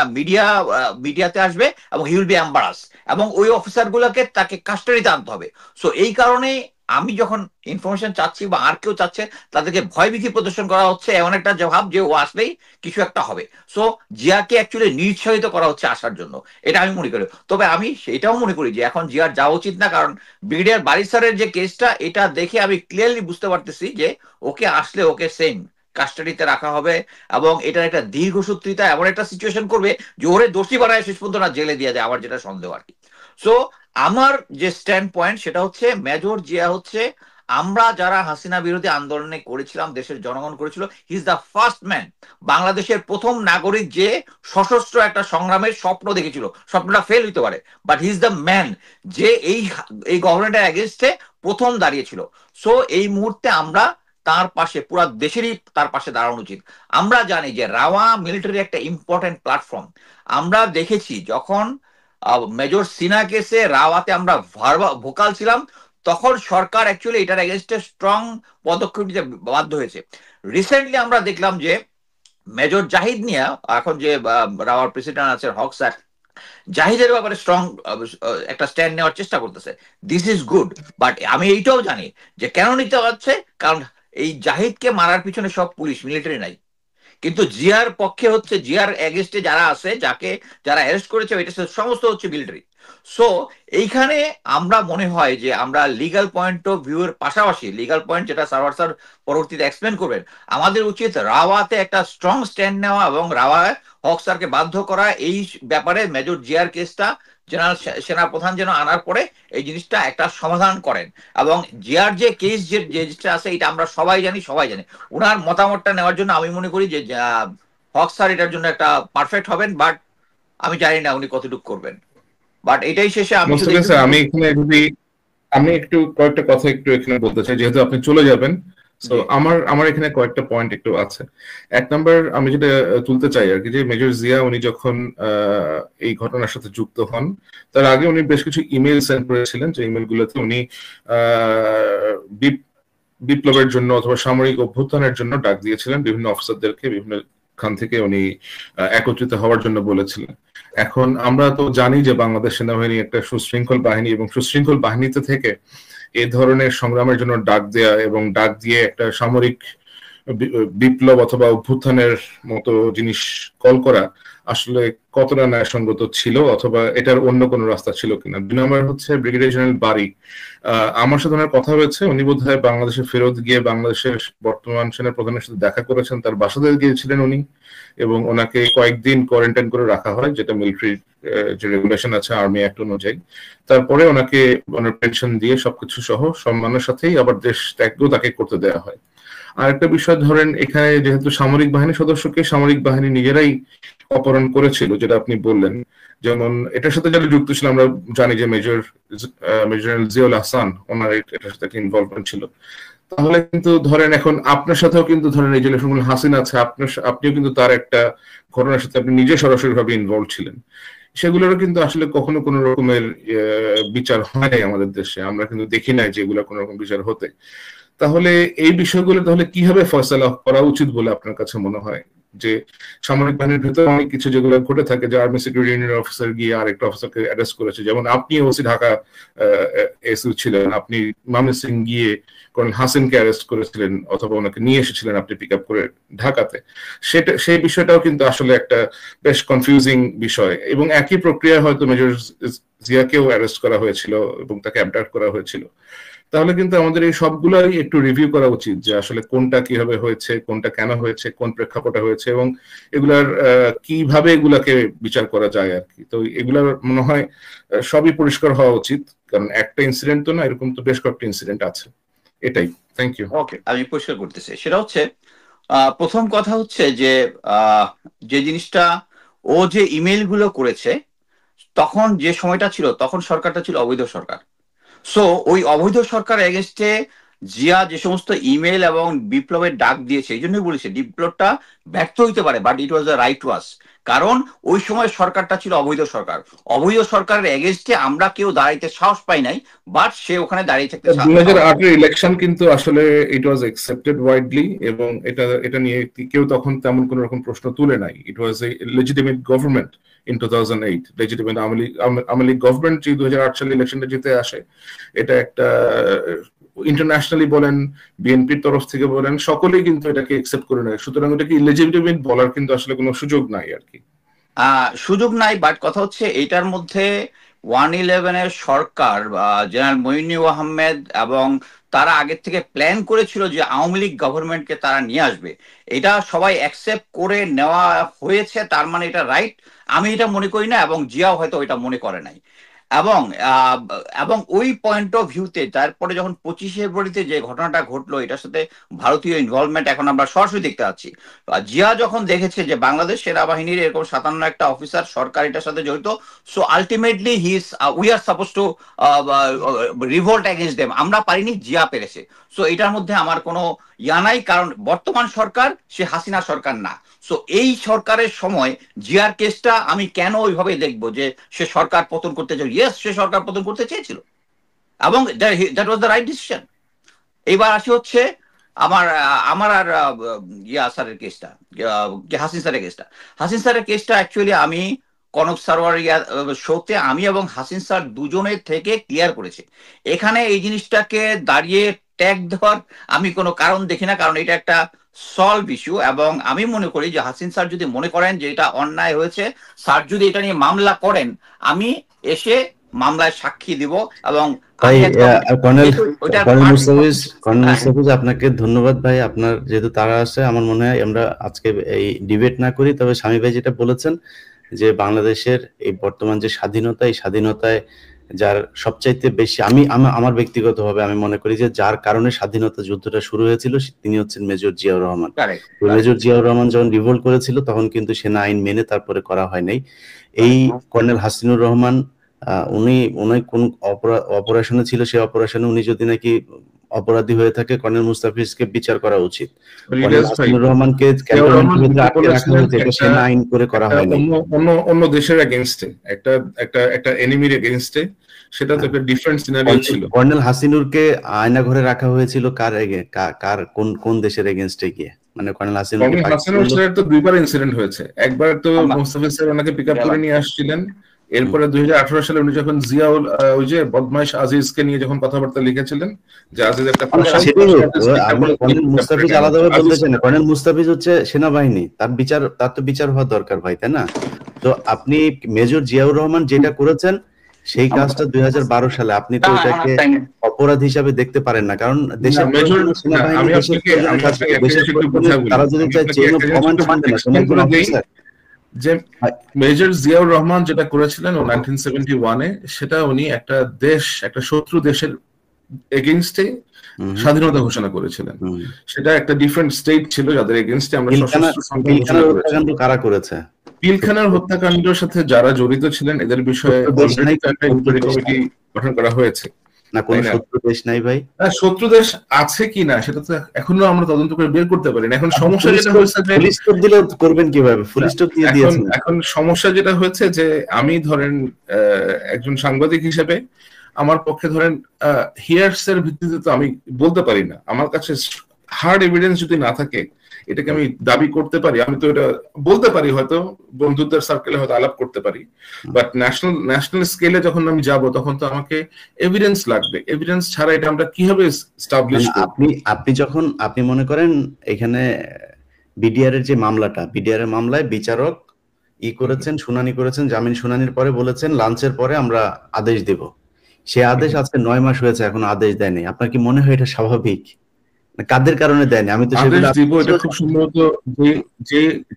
মিডিয়াতে আসবে এবং হি উইল বি এম্বারাস, এবং ওই অফিসার গুলোকে তাকে কাস্টাডিতে আনতে হবে। সো এই কারণে আমি যখন ইনফরমেশন চাচ্ছি বা আর কেউ চাচ্ছে তাদেরকে ভয়ভীতি প্রদর্শন করা হচ্ছে, এমন একটা ভাব যে ও আসলেই কিছু একটা হবে। সো জিয়াকে অ্যাকচুয়ালি নিরুৎসাহিত করা হচ্ছে আসার জন্য, এটা আমি মনে করি। তবে আমি সেটাও মনে করি যে এখন জিয়ার যাওয়া উচিত না, কারণ ব্রিগেডিয়ার বারিসারের যে কেসটা এটা দেখে আমি ক্লিয়ারলি বুঝতে পারতেছি যে ওকে আসলে ওকে সেম কাস্টাডিতে রাখা হবে এবং এটার একটা দীর্ঘসূত্রিতা এমন একটা সিচুয়েশন করবে যে ওরে দোষী বানায় শেষ পর্যন্ত না জেলে দিয়ে যায়, আমার যেটা সন্দেহ আর কি। সো আমার যে স্ট্যান্ড পয়েন্ট সেটা হচ্ছে মেজর জিয়া হচ্ছে আমরা যারা হাসিনা বিরোধী আন্দোলনে করেছিলাম, দেশের জনগণ করেছিল, he is the first man, বাংলাদেশের প্রথম নাগরিক যে সশস্ত্র একটা সংগ্রামের স্বপ্ন দেখেছিল। স্বপ্নটা ফেল হইতে পারে, but he is the man যে এই গভর্নমেন্টের এগেইনস্টে প্রথম দাঁড়িয়েছিল। সো এই মুহূর্তে আমরা তার পাশে, পুরো দেশেরই তার পাশে দাঁড়ানো উচিত। আমরা জানি যে রাওয়া মিলিটারি একটা ইম্পর্টেন্ট প্ল্যাটফর্ম। আমরা দেখেছি যখন মেজর সিনা কেসে রাওয়াতে আমরা ভোকাল ছিলাম, তখন সরকার অ্যাকচুয়ালি এটার এগেইনস্টে স্ট্রং পদক্ষেপ নিতে বাধ্য হয়েছে। রিসেন্টলি আমরা দেখলাম যে মেজর জাহিদ নিয়ে এখন যে রাওয়ার প্রেসিডেন্ট আছে হক স্যার, জাহিদের ব্যাপারে স্ট্রং একটা স্ট্যান্ড নেওয়ার চেষ্টা করতেছে। দিস ইজ গুড, বাট আমি এইটাও জানি যে কেন নিতে হচ্ছে, কারণ এই জাহিদকে মারার পিছনে সব পুলিশ, মিলিটারি নাই। কিন্তু জিয়ার পক্ষে হচ্ছে, জিয়ার এগেস্টে যারা আছে, যারা অ্যারেস্ট করেছে, এটা সমস্ত হচ্ছে মিলিটারি। সো এইখানে আমরা মনে হয় যে আমরা লিগাল পয়েন্ট অফ ভিউ এর পাশাপাশি, লিগাল পয়েন্ট যেটা সার্ভার স্যার পরবর্তীতে এক্সপ্লেন করবেন, আমাদের উচিত রাওয়াতে একটা স্ট্রং স্ট্যান্ড নেওয়া এবং রাওয়া হক স্যারকে বাধ্য করা এই ব্যাপারে মেজর জিয়ার কেসটা জেনারেল সেনাপ্রধান যেন আনার পরে এই জিনিসটা একটা সমাধান করেন। এবং জিয়ার যে কেস যে জিনিসটা আছে এটা আমরা সবাই জানি, ওনার মতামতটা নেওয়ার জন্য আমি মনে করি যে হক স্যার এটার জন্য একটা পারফেক্ট হবেন, বাট আমি জানি না উনি কতটুকু করবেন। বাট এটাই শেষে আমি
একটু কয়েকটা কথা এখানে বলতে চাই, যেহেতু আপনি চলে যাবেন। তো আমার এখানে কয়েকটা পয়েন্ট একটু আছে। এক নম্বর আমি যেটা তুলতে চাই আর কি, যে মেজর জিয়া উনি যখন এই ঘটনার সাথে যুক্ত হন, তার আগে উনি বেশ কিছু ইমেল সেন্ড করেছিলেন, যে ইমেল গুলোতে উনি বিপ্লবের জন্য অথবা সামরিক অভ্যুত্থানের জন্য ডাক দিয়েছিলেন বিভিন্ন অফিসারদেরকে, বিভিন্ন খান থেকে উনি একত্রিত হওয়ার জন্য বলেছিলেন। এখন আমরা তো জানি যে বাংলাদেশ সেনাবাহিনী একটা সুশৃঙ্খল বাহিনী, এবং সুশৃঙ্খল বাহিনীতে থেকে এই ধরনের সংগ্রামের জন্য ডাক দেয়া এবং ডাক দিয়ে একটা সামরিক বিপ্লব অথবা অভ্যুত্থানের মতো জিনিস কল করা আসলে কতটা ন্যায়সঙ্গত ছিল, অথবা এটার অন্য কোনো রাস্তা ছিল কিনা। 2 নম্বর হচ্ছে ব্রিগেডিয়ার জেনারেল বারী, আমার সাথে ওনার কথা হয়েছে, উনি বোধহয় বাংলাদেশে ফেরত গিয়ে বাংলাদেশের বর্তমান সেনা প্রধানের সাথে দেখা করেছেন, তার বাসাতে গিয়েছিলেন উনি, এবং ওনাকে কয়েকদিন কোয়ারেন্টাইন করে রাখা হয়, যেটা মিলিটারি যে রেগুলেশন আছে আর্মি অ্যাক্ট অনুযায়ী। তারপরে ওনাকে ওনার পেনশন দিয়ে সবকিছু সহ সম্মানের সাথেই আবার দেশ ত্যাগও তাকে করতে দেওয়া হয়। আর একটা বিষয় ধরেন, এখানে যেহেতু সামরিক বাহিনী সদস্যকে সামরিক বাহিনী নিজেরাই অপহরণ করেছিল, যেটা আপনি বললেন, যেমন এটার সাথে যারা যুক্ত ছিল আমরা জানি যে মেজর জেনারেল জিয়াউল হাসান, ওনার এটার সাথে একটা ইনভলভমেন্ট ছিল। তাহলে কিন্তু ধরেন এখন আপনার সাথেও কিন্তু ধরেন এই যে হাসিনা আছে, আপনিও কিন্তু তার একটা ঘটনার সাথে আপনি নিজে সরাসরি ভাবে ইনভলভ ছিলেন, সেগুলোরও কিন্তু আসলে কখনো কোনো রকমের বিচার হয় নাই আমাদের দেশে, আমরা কিন্তু দেখি নাই যে এগুলো কোনো রকম বিচার হতে। তাহলে এই বিষয়গুলো তাহলে কিভাবে ফয়সালা করা উচিত বলে আপনার কাছে মনে হয়? যে সামরিক বাহিনীর ভেতরে অনেক কিছু যেগুলো ঘটে থাকে, যে আর্মি সিকিউরিটি ইউনিয়ন অফিসার গিয়ে আরেকটা অফিসারকে অ্যারেস্ট করেছে, যেমন আপনি ওসি ঢাকা এসইউ ছিলেন, আপনি মামনি সিং গিয়ে কর্নেল হাসিনকে অ্যারেস্ট করেছিলেন অথবা ওনাকে নিয়ে এসেছিলেন আপনি পিক আপ করে ঢাকাতে। সেই বিষয়টাও কিন্তু আসলে একটা বেশ কনফিউজিং বিষয়, এবং একই প্রক্রিয়া হয়তো মেজর জিয়াকেও অ্যারেস্ট করা হয়েছিল এবং তাকে অ্যাবডাক্ট করা হয়েছিল। তাহলে কিন্তু আমাদের এই সবগুলাই একটু রিভিউ করা উচিত, যে আসলে কোনটা কিভাবে হয়েছে, কোনটা কেন হয়েছে, কোন প্রেক্ষাপটে হয়েছে, এবং এগুলার কিভাবে এগুলাকে বিচার করা যায় আর কি। তো এগুলার মনে হয় সবই পরিষ্কার হওয়া উচিত, কারণ একটা ইনসিডেন্ট তো না, এরকম তো বেশ কয়েকটা ইনসিডেন্ট আছে। এটাই, থ্যাংক ইউ।
ওকে, আমি পরিষ্কার করতেছি। সেটা হচ্ছে প্রথম কথা হচ্ছে যে যে জিনিসটা, ও যে ইমেল গুলো করেছে তখন যে সময়টা ছিল, তখন সরকারটা ছিল অবৈধ সরকার। সো ওই অবৈধ সরকার এগেনস্টে জিয়া যে সমস্ত ইমেল এবং বিপ্লবের ডাক দিয়েছে, এই জন্যই বলেছে বিপ্লবটা ব্যর্থ হইতে পারে, but it was the right was, কারণ ওই সময় সরকারটা ছিল অবৈধ সরকার। অবৈধ সরকারের এগেনস্টে আমরা কেউ দাঁড়াইতে সাহস পাই নাই, বাট সে ওখানে দাঁড়িয়ে থাকতে
2008 ইলেকশন কিন্তু আসলে ইট ওয়াজ একসেপ্টেড ওয়াইডলি, এবং এটা নিয়ে কেউ তখন তেমন কোন রকম প্রশ্ন তুলে নাই। It was a legitimate government in 2008, legitimate Awami League government যে 2008 সালে ইলেকশনটা জিতে আসে, এটা একটা ইন্টারন্যাশনালি বলেন, বিএনপির তরফ থেকে বলেন, সকলেই কিন্তু এটাকে একসেপ্ট করে নেয়। সুতরাং এটাকে ইলেজিটিমেট বলার কিন্তু আসলে কোনো সুযোগ নাই আর কি।
সুযোগ নাই, বাট কথা হচ্ছে এটার মধ্যে 111 এর সরকার জেনারেল মঈনুল আহমেদ এবং তারা আগের থেকে প্ল্যান করেছিল যে আওয়ামী লীগ গভর্নমেন্টকে তারা নিয়ে আসবে। এটা সবাই অ্যাকসেপ্ট করে নেওয়া হয়েছে, তার মানে এটা রাইট। আমি এটা মনে করি না, এবং জিয়াও হয়তো এটা মনে করে নাই। এবং ওই পয়েন্ট অফ ভিউতে তারপরে যখন 25 ফেব্রুয়ারিতে যে ঘটনাটা ঘটলো, এটার সাথে ভারতীয় ইনভলভমেন্ট এখন আমরা সরাসরি দেখতে পাচ্ছি। জিয়া যখন দেখেছে যে বাংলাদেশ সেনাবাহিনীর এরকম 57 অফিসার সরকার এটার সাথে জড়িত, so ultimately we are suppose two revolt against them. আমরা পারিনি, জিয়া পেরেছে। সো এটার মধ্যে আমার কোনো ইয়া নাই, কারণ বর্তমান সরকার সে হাসিনা সরকার না। সো এই সরকারের সময় জিয়ার কেসটা আমি কেন ওইভাবে দেখবো যে সে সরকার পতন করতে চাই? ইয়েস, সে সরকার পতন করতে চেয়েছিল এবং that was the right decision. এবার আসি হচ্ছে আমার আর ইয়া স্যারের কেসটা, হাসিন স্যারের কেসটা। হাসিন স্যারের কেসটা অ্যাকচুয়ালি আমি কনক সারোয়ার শোতে আমি এবং হাসিন স্যার দুজনের থেকে ক্লিয়ার করেছি। এখানে এই জিনিসটাকে দাঁড়িয়ে ট্যাগ দেওয়ার আমি কোনো কারণ দেখি না, কারণ এটা একটা সলভ ইস্যু। এবং আমি মনে করি যে হাসিন স্যার যদি মনে করেন যে এটা অন্যায় হয়েছে, স্যার যদি এটা নিয়ে মামলা করেন, আমি এসে মামলায় সাক্ষী দিব। এবং
আপনাকে ধন্যবাদ ভাই, আপনার যেহেতু তারা আছে, আমার মনে হয় আমরা আজকে এই ডিবেট না করি। তবে স্বামী ভাই যেটা বলেছেন যে বাংলাদেশের এই বর্তমান যে স্বাধীনতা, এই স্বাধীনতায় যার সবচাইতে বেশি, আমার ব্যক্তিগতভাবে আমি মনে করি যে যার কারণে স্বাধীনতা যুদ্ধটা শুরু হয়েছিল তিনি হচ্ছেন মেজর জিয়াউর রহমান। মেজর জিয়াউর রহমান যখন রিভোল্ট করেছিল তখন কিন্তু সেনা আইন মেনে তারপরে করা হয় নাই। এই কর্নেল হাসিনুর রহমান উনি কোন অপারেশনে ছিল, সেই অপারেশনে উনি যদি নাকি অপরাধী হয়ে থাকে, কর্নেল মুস্তাফিজকে বিচার করা উচিত। কর্নেল হাসিনুর রহমানকে আটকে রাখা হয়েছে, এটা সেনা আইন করে করা হয়নি,
অন্য দেশের এগেইনস্টে, একটা এনিমির এগেইনস্টে। সেটা তো একটা ডিফারেন্ট সিনারিও ছিল।
কর্নেল হাসিনুরকে আয়না ঘরে রাখা হয়েছিল কার কোন দেশের এগেইনস্টে গিয়ে? মানে কর্নেল হাসিনুর
তো দুইবার ইনসিডেন্ট হয়েছে। একবার তো মুস্তাফিজ স্যার ওনাকে পিক আপ করে নিয়ে আসছিলেন, এরপরে 2018 সালে উনি যখন জিয়াউল ওই যে বদমাইশ আজিজকে নিয়ে যখন কথাবার্তা লিখেছিলেন, যে আজিজ একটা
মুস্তাফিজ আলাদাভাবে বলতেছেন, কর্নেল মুস্তাফিজ হচ্ছে সেনাবাহিনী, তার তো বিচার হওয়া দরকার ভাই, তাই না? তো আপনি মেজর জিয়াউর রহমান যেটা করেছেন সেই কাজটা 2012 সালে, আপনি তো এটাকে অপরাধ হিসাবে দেখতে পারেন না, কারণ দেশের সেনাবাহিনী তারা যদি চায় চেইন অফ কমান্ড মানবে না।
যে মেজর জিয়াউর রহমান যেটা করেছিলেন 1971-এ, সেটা উনি একটা শত্রু দেশের এগেইনস্টে স্বাধীনতা ঘোষণা করেছিলেন। সেটা একটা ডিফারেন্ট স্টেট ছিল যাদের এগেইনস্টে আমরা সশস্ত্র সংগ্রাম ঘোষণা করেছি।
কারা করেছে?
পিলখানার হত্যাকাণ্ডের সাথে যারা জড়িত ছিলেন এদের বিষয়ে অলরেডি একটা ইনকোয়ারি কমিটি গঠন করা হয়েছে।
না কোনো শত্রু দেশ নাই ভাই।
শত্রু দেশ আছে কি না সেটা তো এখনো আমরা তদন্ত করে বের করতে পারি না। এখন সমস্যা যেটা হয়েছে যে
ফুল স্টপ দিলে করবেন কিভাবে? ফুল স্টপ দিয়ে দিয়েছেন।
এখন সমস্যা যেটা হয়েছে যে আমি ধরেন একজন সাংবাদিক হিসেবে আমার পক্ষে ধরেন হিয়ার্স এর ভিত্তিতে তো আমি বলতে পারি না। আমার কাছে হার্ড এভিডেন্স যদি না থাকে, এটাকে আমি দাবি করতে পারি? আমি তো এটা বলতে পারি, হয়তো বন্ধুদের সার্কেলে হয়তো আলাপ করতে পারি, বাট ন্যাশনাল স্কেলে যখন আমি যাব তখন তো আমাকে এভিডেন্স লাগবে। এভিডেন্স ছাড়া এটা আমরা কিভাবে এস্টাবলিশ করব?
আপনি মনে করেন এখানে বিডিআর এর যে মামলাটা, বিডিআর এর মামলায় বিচারক করেছেন, শুনানি করেছেন, জামিন শুনানির পরে বলেছেন লাঞ্চের পরে আমরা আদেশ দেব। সে আদেশ আজকে 9 মাস হয়েছে, এখনো আদেশ দেয়নি। আপনার কি মনে হয় এটা স্বাভাবিক? কাদের কারণে দেয়নি? আমি তো
আদেশ দিব, এটা খুব সম্ভবত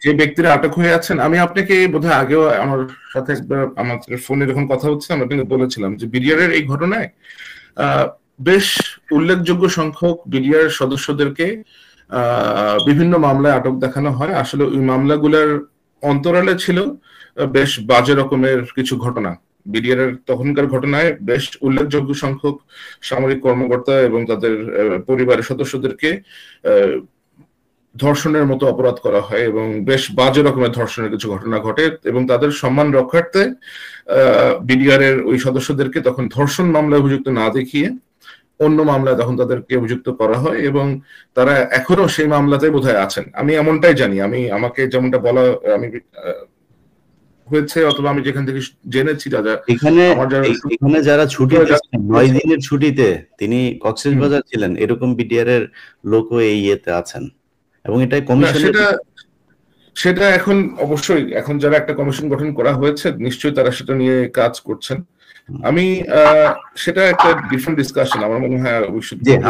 যে ব্যক্তিরা আটক হয়ে আছেন। আমি আপনাকে বোধহয় আগেও আমার সাথে একবার আমাদের ফোনে যখন কথা হচ্ছে আমরা কিন্তু বলেছিলাম যে বিডিআর এর এই ঘটনায় বেশ উল্লেখযোগ্য সংখ্যক বিডিআর সদস্যদেরকে বিভিন্ন মামলায় আটক দেখানো হয়। আসলে ওই মামলাগুলোর অন্তরালে ছিল বেশ বাজে রকমের কিছু ঘটনা। বিডিআর এর তখনকার ঘটনায় বেশ উল্লেখযোগ্য সংখ্যক সামরিক কর্মকর্তা এবং তাদের পরিবারের সদস্যদেরকে ধর্ষণের মতো অপরাধ করা হয় এবং বেশ বাজে রকমের ধর্ষণের কিছু ঘটনা ঘটে, এবং তাদের সম্মান রক্ষার্থে বিডিআর এর ওই সদস্যদেরকে তখন ধর্ষণ মামলায় অভিযুক্ত না দেখিয়ে অন্য মামলায় তখন তাদেরকে অভিযুক্ত করা হয়, এবং তারা এখনো সেই মামলাতে বোধহয় আছেন। আমি এমনটাই জানি, আমাকে যেমনটা বলা আমি হয়েছে, অথবা আমি যেখান থেকে জেনেছি
এখানে যারা ছুটিতে 9 দিনের ছুটিতে তিনি কক্সবাজার ছিলেন, এরকম বিডিআর এর লোকও এই ইয়েতে আছেন, এবং এটাই কমিশন।
সেটা এখন অবশ্যই এখন যারা একটা কমিশন গঠন করা হয়েছে নিশ্চয়ই তারা সেটা নিয়ে কাজ করছেন। আমি সেটা একটা ডিফারেন্ট ডিসকাশন, আমার মনে হয়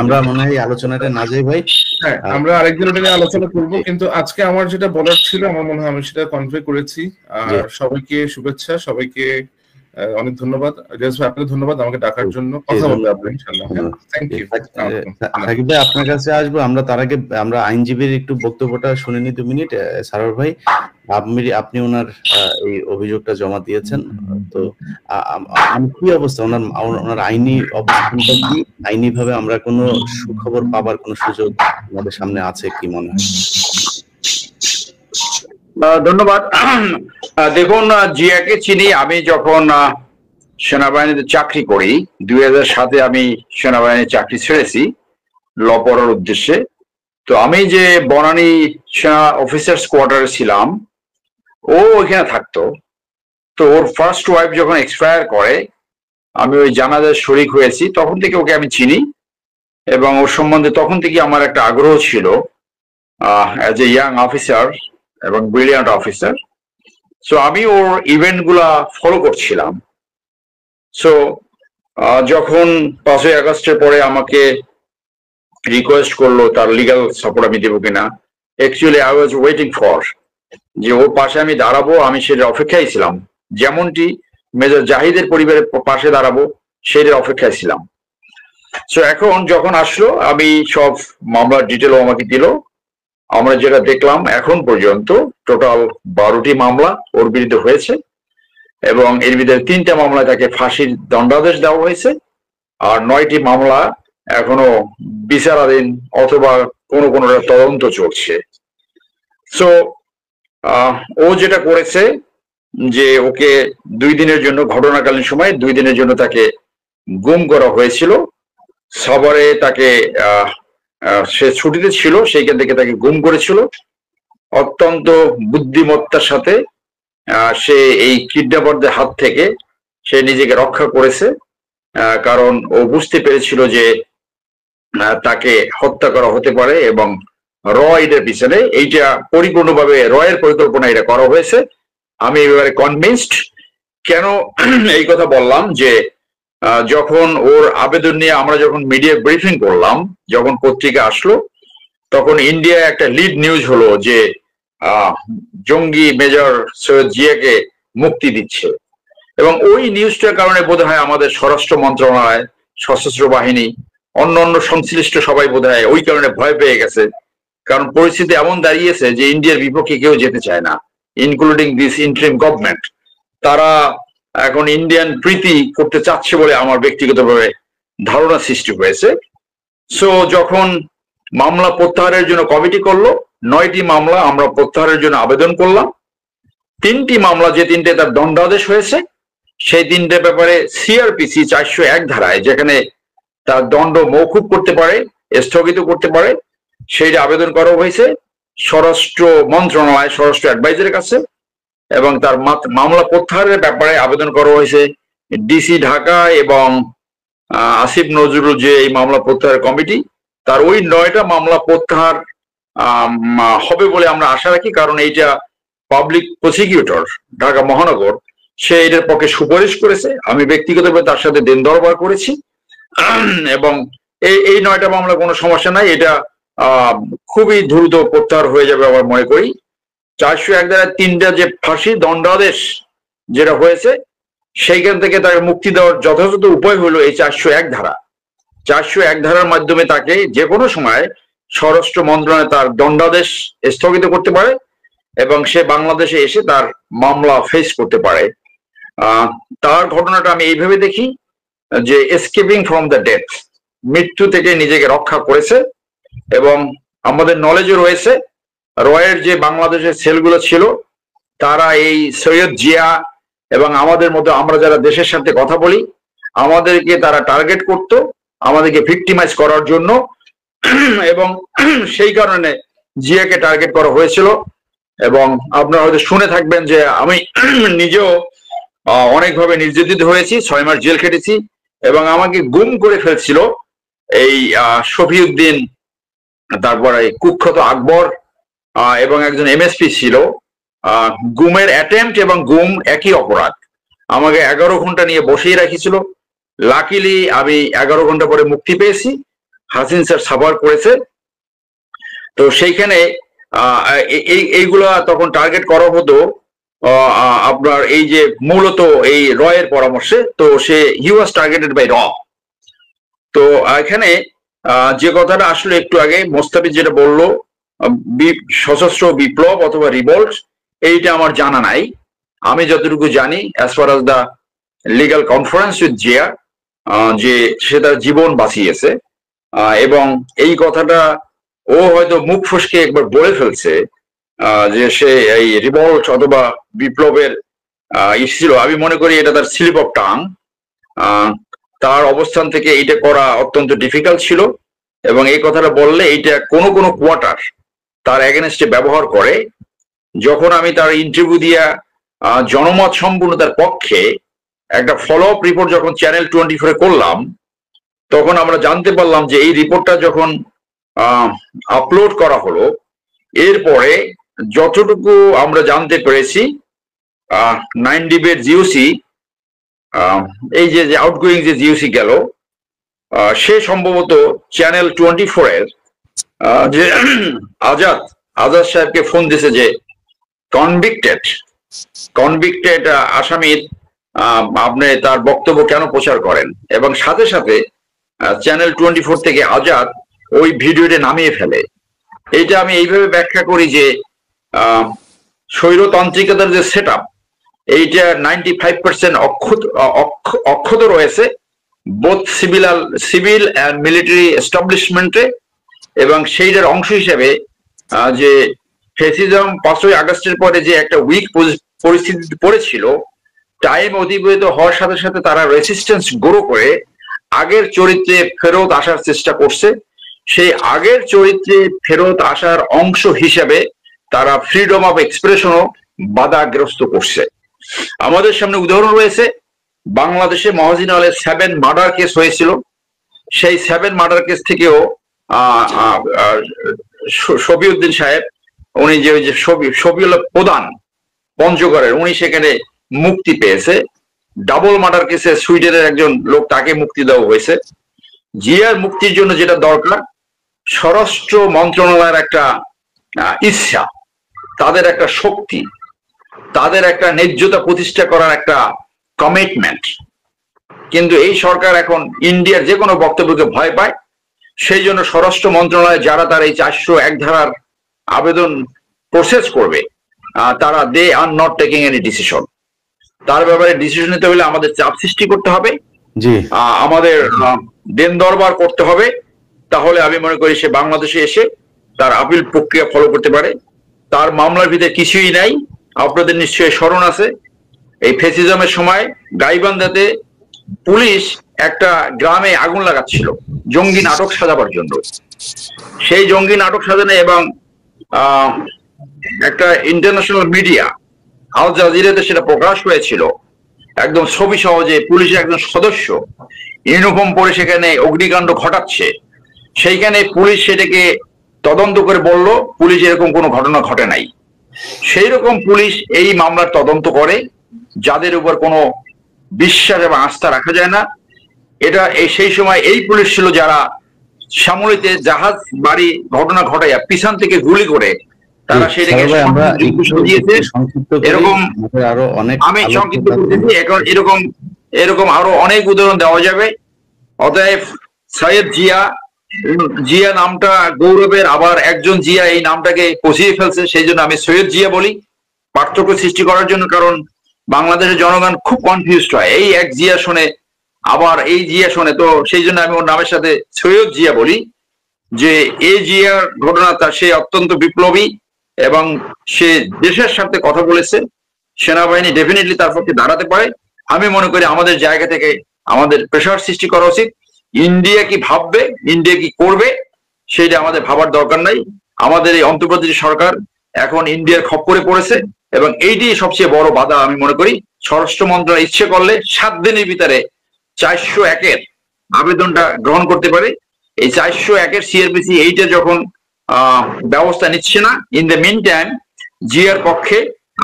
আমরা মনে হয় আলোচনাটা না যাই ভাই।
হ্যাঁ, আমরা আরেকদিন এটা নিয়ে আলোচনা করবো, কিন্তু আজকে আমার যেটা বলার ছিল আমার মনে হয় আমি সেটা কনভে করেছি। আর সবাইকে শুভেচ্ছা, সবাইকে অনেক ধন্যবাদ। রিয়াজ ভাই আপনাকে ধন্যবাদ আমাকে ডাকার জন্য। কথা বলবো আপনি ইনশাআল্লাহ। Thank you.
সাকিব ভাই আপনার কাছে আসবো, আমরা তার আগে আমরা আইনজীবীর একটু বক্তব্যটা শুনে নি 2 মিনিট। সারোয়ার ভাই, আপনি ওনার এই অভিযোগটা জমা দিয়েছেন, তো কি অবস্থা ওনার আইনি অবস্থানটা কি? আইনি ভাবে আমরা কোনো সুখবর পাবার কোনো সুযোগ আমাদের সামনে আছে কি মনে হয়?
ধন্যবাদ। দেখুন, জিয়াকে চিনি আমি যখন সেনাবাহিনীতে চাকরি করি। 2007-এ আমি সেনাবাহিনীর চাকরি ছেড়েছি ল পড়ার উদ্দেশ্যে। তো আমি যে বনানী সেনা অফিসার্স কোয়ার্টারে ছিলাম, ও ওইখানে থাকতো। তো ওর ফার্স্ট ওয়াইফ যখন এক্সপায়ার করে আমি ওই জানাজায় শরিক হয়েছি, তখন থেকে ওকে আমি চিনি, এবং ওর সম্বন্ধে তখন থেকে আমার একটা আগ্রহ ছিল অ্যাজ এ ইয়াং অফিসার এবং ব্রিলিয়ান্ট অফিসার। সো আমি ওর ইভেন্ট গুলা ফলো করছিলাম। সো যখন 5ই আগস্টের পরে আমাকে রিকোয়েস্ট করলো তার লিগাল সাপোর্ট আমি দেবো কিনা, actually I was waiting for যে ওর পাশে আমি দাঁড়াবো, আমি সেটার অপেক্ষায় ছিলাম। যেমনটি মেজর জাহিদের পরিবারের পাশে দাঁড়াবো সেটার অপেক্ষায় ছিলাম। সো এখন যখন আসলো আমি সব মামলার ডিটেলও আমাকে দিল। আমরা যেটা দেখলাম এখন পর্যন্ত টোটাল 12টি মামলা ওর বিরুদ্ধে হয়েছে, এবং এর ভিতরে 3টা মামলায় তাকে ফাঁসির দণ্ডাদেশ দেওয়া হয়েছে, আর 9টি মামলা এখনো বিচারাধীন অথবা কোনো তদন্ত চলছে। সো ও যেটা করেছে যে ওকে 2 দিনের জন্য, ঘটনাকালীন সময় 2 দিনের জন্য তাকে গুম করা হয়েছিল। সবারে তাকে সে ছুটিতে ছিল, সেইখান থেকে তাকে গুম করেছিল। অত্যন্ত বুদ্ধিমত্তার সাথে সে এই কিডন্যাপারদের হাত থেকে সে নিজেকে রক্ষা করেছে, কারণ ও বুঝতে পেরেছিল যে তাকে হত্যা করা হতে পারে, এবং এটার পিছনে এইটা পরিপূর্ণভাবে রয়ের পরিকল্পনা এটা করা হয়েছে। আমি এবারে কনভিন্সড। কেন এই কথা বললাম, যে যখন ওর আবেদন নিয়ে আমরা যখন মিডিয়া ব্রিফিং করলাম, যখন পত্রিকা আসলো, তখন ইন্ডিয়ায় একটা লিড নিউজ হলো যে জঙ্গি মেজর সৈয়দ জিয়াকে মুক্তি দিচ্ছে, এবং ওই নিউজটার কারণে বোধহয় আমাদের স্বরাষ্ট্র মন্ত্রণালয়, সশস্ত্র বাহিনী, অন্য সংশ্লিষ্ট সবাই বোধহয় ওই কারণে ভয় পেয়ে গেছে। কারণ পরিস্থিতি এমন দাঁড়িয়েছে যে ইন্ডিয়ার বিপক্ষে কেউ যেতে চায় না, ইনক্লুডিং দিস ইন্টারিম গভর্নমেন্ট। তারা এখন ইন্ডিয়ান প্রীতি করতে চাচ্ছে বলে আমার ব্যক্তিগতভাবে ধারণা সৃষ্টি হয়েছে। সো যখন মামলা প্রত্যাহারের জন্য কমিটি করলো, 9টি মামলা আমরা প্রত্যাহারের জন্য আবেদন করলাম। 3টি মামলা, যে 3টে তার দণ্ডাদেশ হয়েছে, সেই 3টে ব্যাপারে সিআরপিসি 401 ধারায়, যেখানে তার দণ্ড মৌকুব করতে পারে, স্থগিত করতে পারে, সেইটা আবেদন করা হয়েছে। স্বরাষ্ট্র মন্ত্রণালয় স্বরাষ্ট্র অ্যাডভাইজারের কাছে, এবং তার মামলা প্রত্যাহারের ব্যাপারে আবেদন করা হয়েছে ডিসি ঢাকা এবং আসিফ নজরুল যে এই মামলা প্রত্যাহার কমিটি, তার ওই 9টা মামলা প্রত্যাহার হবে বলে আমরা আশা রাখি, কারণ এইটা পাবলিক প্রসিকিউটর ঢাকা মহানগর সে এটার পক্ষে সুপারিশ করেছে। আমি ব্যক্তিগতভাবে তার সাথে দিন দরবার করেছি এবং এই 9টা মামলা কোনো সমস্যা নাই, এটা খুবই দ্রুত প্রত্যাহার হয়ে যাবে আমার মনে করি। 401 ধারা 3টা যে ফাঁসি দণ্ডাদেশ যেটা হয়েছে সেইখান থেকে তাকে মুক্তি দেওয়ার যথাযথ উপায় হলো এই 401 ধারা। 401 ধারার মাধ্যমে তাকে যে কোনো সময় স্বরাষ্ট্র মন্ত্রণালয় তার দণ্ডাদেশ স্থগিত করতে পারে এবং সে বাংলাদেশে এসে তার মামলা ফেস করতে পারে। তার ঘটনাটা আমি এইভাবে দেখি যে এসকেপিং ফ্রম দ্য ডেথ, মৃত্যু থেকে নিজেকে রক্ষা করেছে। এবং আমাদের নলেজও রয়েছে রয়ের যে বাংলাদেশের সেলগুলো ছিল তারা এই সৈয়দ জিয়া এবং আমাদের মতো আমরা যারা দেশের সাথে কথা বলি আমাদেরকে তারা টার্গেট করত আমাদেরকে ভিক্টিমাইজ করার জন্য, এবং সেই কারণে জিয়াকে টার্গেট করা হয়েছিল। এবং আপনারা হয়তো শুনে থাকবেন যে আমি নিজেও অনেকভাবে নির্যাতিত হয়েছি, 6 মাস জেল খেটেছি এবং আমাকে গুম করে ফেলছিল এই শফিউদ্দিন, তারপরে কুখ্যাত আকবর এবং একজন এমএসপি ছিল। গুমের অ্যাটেম্পট এবং গুম একই অপরাধ। আমাকে 11 ঘন্টা নিয়ে বসিয়ে রাখিছিল। লাকিলি আমি 11 ঘন্টা পরে মুক্তি পেয়েছি, হাসিন স্যার সাভার করেছে। তো সেইখানে এইগুলা তখন টার্গেট করা হতো আপনার এই যে মূলত এই রয়ের পরামর্শে। তো সে হি ওয়াজ টার্গেটেড বাই র। তো এখানে যে কথাটা আসলে একটু আগে মোস্তাফিজ যেটা বললো সশস্ত্র বিপ্লব অথবা রিভল্ট, এইটা আমার জানা নাই। আমি যতটুকু জানি as far as the legal conference with Zia, যে সে তার জীবন বাঁচিয়েছে এবং এই কথাটা ও হয়তো মুখ ফসকে একবার বলে ফেলছে যে সে এই রিভল্ট অথবা বিপ্লবের ছিল। আমি মনে করি এটা তার স্লিপ অফ টাং। তার অবস্থান থেকে এইটা করা অত্যন্ত ডিফিকাল্ট ছিল এবং এই কথাটা বললে এইটা কোনো কোনো কোয়ার্টার তার এগেনস্টে ব্যবহার করে। যখন আমি তার ইন্টারভিউ দিয়া জনমত সম্পূর্ণ তার পক্ষে একটা ফলো আপ রিপোর্ট যখন চ্যানেল 24 করলাম, তখন আমরা জানতে পারলাম যে এই রিপোর্টটা যখন আপলোড করা হলো, এরপরে যতটুকু আমরা জানতে পেরেছি 9 ডিবের জিওসি, এই যে আউটগোয়িং যে জিওসি গেল, সে সম্ভবত চ্যানেল 24 এর যে আজাদ সাহেবকে ফোন দিয়েছে যে কনভিক্টেড আসামির আপনি তার বক্তব্য কেন প্রচার করেন, এবং সাথে সাথে চ্যানেল 24 থেকে আজাদ ওই ভিডিওটা নামিয়ে ফেলে। এইটা আমি এইভাবে ব্যাখ্যা করি যে স্বৈরতান্ত্রিকতার যে সেট আপ, এইটা 95% অক্ষত রয়েছে বোথ সিভিল অ্যান্ড মিলিটারি এস্টাবলিশমেন্টে, এবং সেইটার অংশ হিসেবে যে ফেসিজম 5ই আগস্টের পরে যে একটা উইক পরিস্থিতি পড়েছিল, টাইম অতিবাহিত হওয়ার সাথে সাথে তারা রেসিস্টেন্স গ্রো করে আগের চরিত্রে ফেরত আসার চেষ্টা করছে। সেই আগের চরিত্রে ফেরত আসার অংশ হিসেবে তারা ফ্রিডম অফ এক্সপ্রেশনও বাধাগ্রস্ত করছে। আমাদের সামনে উদাহরণ রয়েছে, বাংলাদেশে মহাজিন আলের 7 মার্ডার কেস হয়েছিল। সেই 7 মার্ডার কেস থেকেও শফিউদ্দিন সাহেব, উনি যে শফিউল্লাহ প্রধান পঞ্চগড়ের, উনি সেখানে মুক্তি পেয়েছে। ডাবল মার্ডার কেসে সুইডেনের একজন লোক, তাকে মুক্তি দেওয়া হয়েছে। জিয়ার মুক্তির জন্য যেটা দরকার, স্বরাষ্ট্র মন্ত্রণালয়ের একটা ইচ্ছা, তাদের একটা শক্তি, তাদের একটা ন্যায্যতা প্রতিষ্ঠা করার একটা কমিটমেন্ট। কিন্তু এই সরকার এখন ইন্ডিয়ার যে কোনো বক্তব্যকে ভয় পায়। সেই জন্য স্বরাষ্ট্র মন্ত্রণালয় যারা তার এই 401 ধারার আবেদন প্রসেস করবে, তারা they are not taking any decision. তার ব্যাপারে ডিসিশন নিতে হলে আমাদের চাপ সৃষ্টি করতে হবে, আমাদের দেন দরবার করতে হবে। তাহলে আমি মনে করি সে বাংলাদেশে এসে তার আপিল প্রক্রিয়া ফলো করতে পারে। তার মামলার ভিতরে কিছুই নাই। আপনাদের নিশ্চয়ই স্মরণ আছে, এই ফেসিজমের সময় গাইবান্ধাতে পুলিশ একটা গ্রামে আগুন লাগাচ্ছিল জঙ্গি নাটক সাজাবার জন্য। সেই জঙ্গি নাটক সাজানো এবং একটা ইন্টারন্যাশনাল মিডিয়া আল জাজিরাতে সেটা প্রকাশ হয়েছিল, একদম ছবি সহজে পুলিশের একজন সদস্য ইউনিফর্ম পরে সেখানে অগ্নিকাণ্ড ঘটাচ্ছে। সেইখানে পুলিশ সেটাকে তদন্ত করে বলল পুলিশ এরকম কোনো ঘটনা ঘটে নাই। সেই রকম পুলিশ এই মামলার তদন্ত করে যাদের উপর কোনো বিশ্বাস এবং আস্থা রাখা যায় না। এটা সেই সময় এই পুলিশ ছিল যারা সামরিতে জাহাজ বাড়ি ঘটনা ঘটাইয়া পিছন থেকে গুলি করে তারা সেটাকে এরকম আমি সংক্ষিপ্ত করতেছি। এখন এরকম আরো অনেক উদাহরণ দেওয়া যাবে। অতএব সৈয়দ জিয়া নামটা গৌরবের, আবার একজন জিয়া এই নামটাকে পচিয়ে ফেলছে, সেই জন্য আমি সৈয়দ জিয়া বলি পার্থক্য সৃষ্টি করার জন্য। কারণ বাংলাদেশের জনগণ খুব কনফিউজড হয়, এই এক জিয়া শোনে আবার এই জিয়া শোনে, তো সেই জন্য আমি ওর নামের সাথে সৈয়দ জিয়া বলি। যে এই জিয়ার ঘটনাটা সে অত্যন্ত বিপ্লবী এবং সে দেশের সাথে কথা বলেছে, সেনাবাহিনী ডেফিনেটলি তার পক্ষে দাঁড়াতে পারে। আমি মনে করি আমাদের জায়গা থেকে আমাদের প্রেশার সৃষ্টি করা উচিত। ইন্ডিয়া কি ভাববে, ইন্ডিয়া কি করবে, সেটা আমাদের ভাবার দরকার নাই। আমাদের এই অন্তর্বর্তী সরকার এখন ইন্ডিয়ার খপ্পরে পড়েছে এবং এইটি সবচেয়ে বড় বাধা আমি মনে করি। স্বরাষ্ট্র মন্ত্রণালয় ইচ্ছে করলে 7 দিনের ভিতরে 401-এর আবেদনটা গ্রহণ করতে পারে। এই 401-এর সিআরপিসি এইটা যখন ব্যবস্থা নিচ্ছে না, ইন দ্য মিন টাইম জিয়ার পক্ষে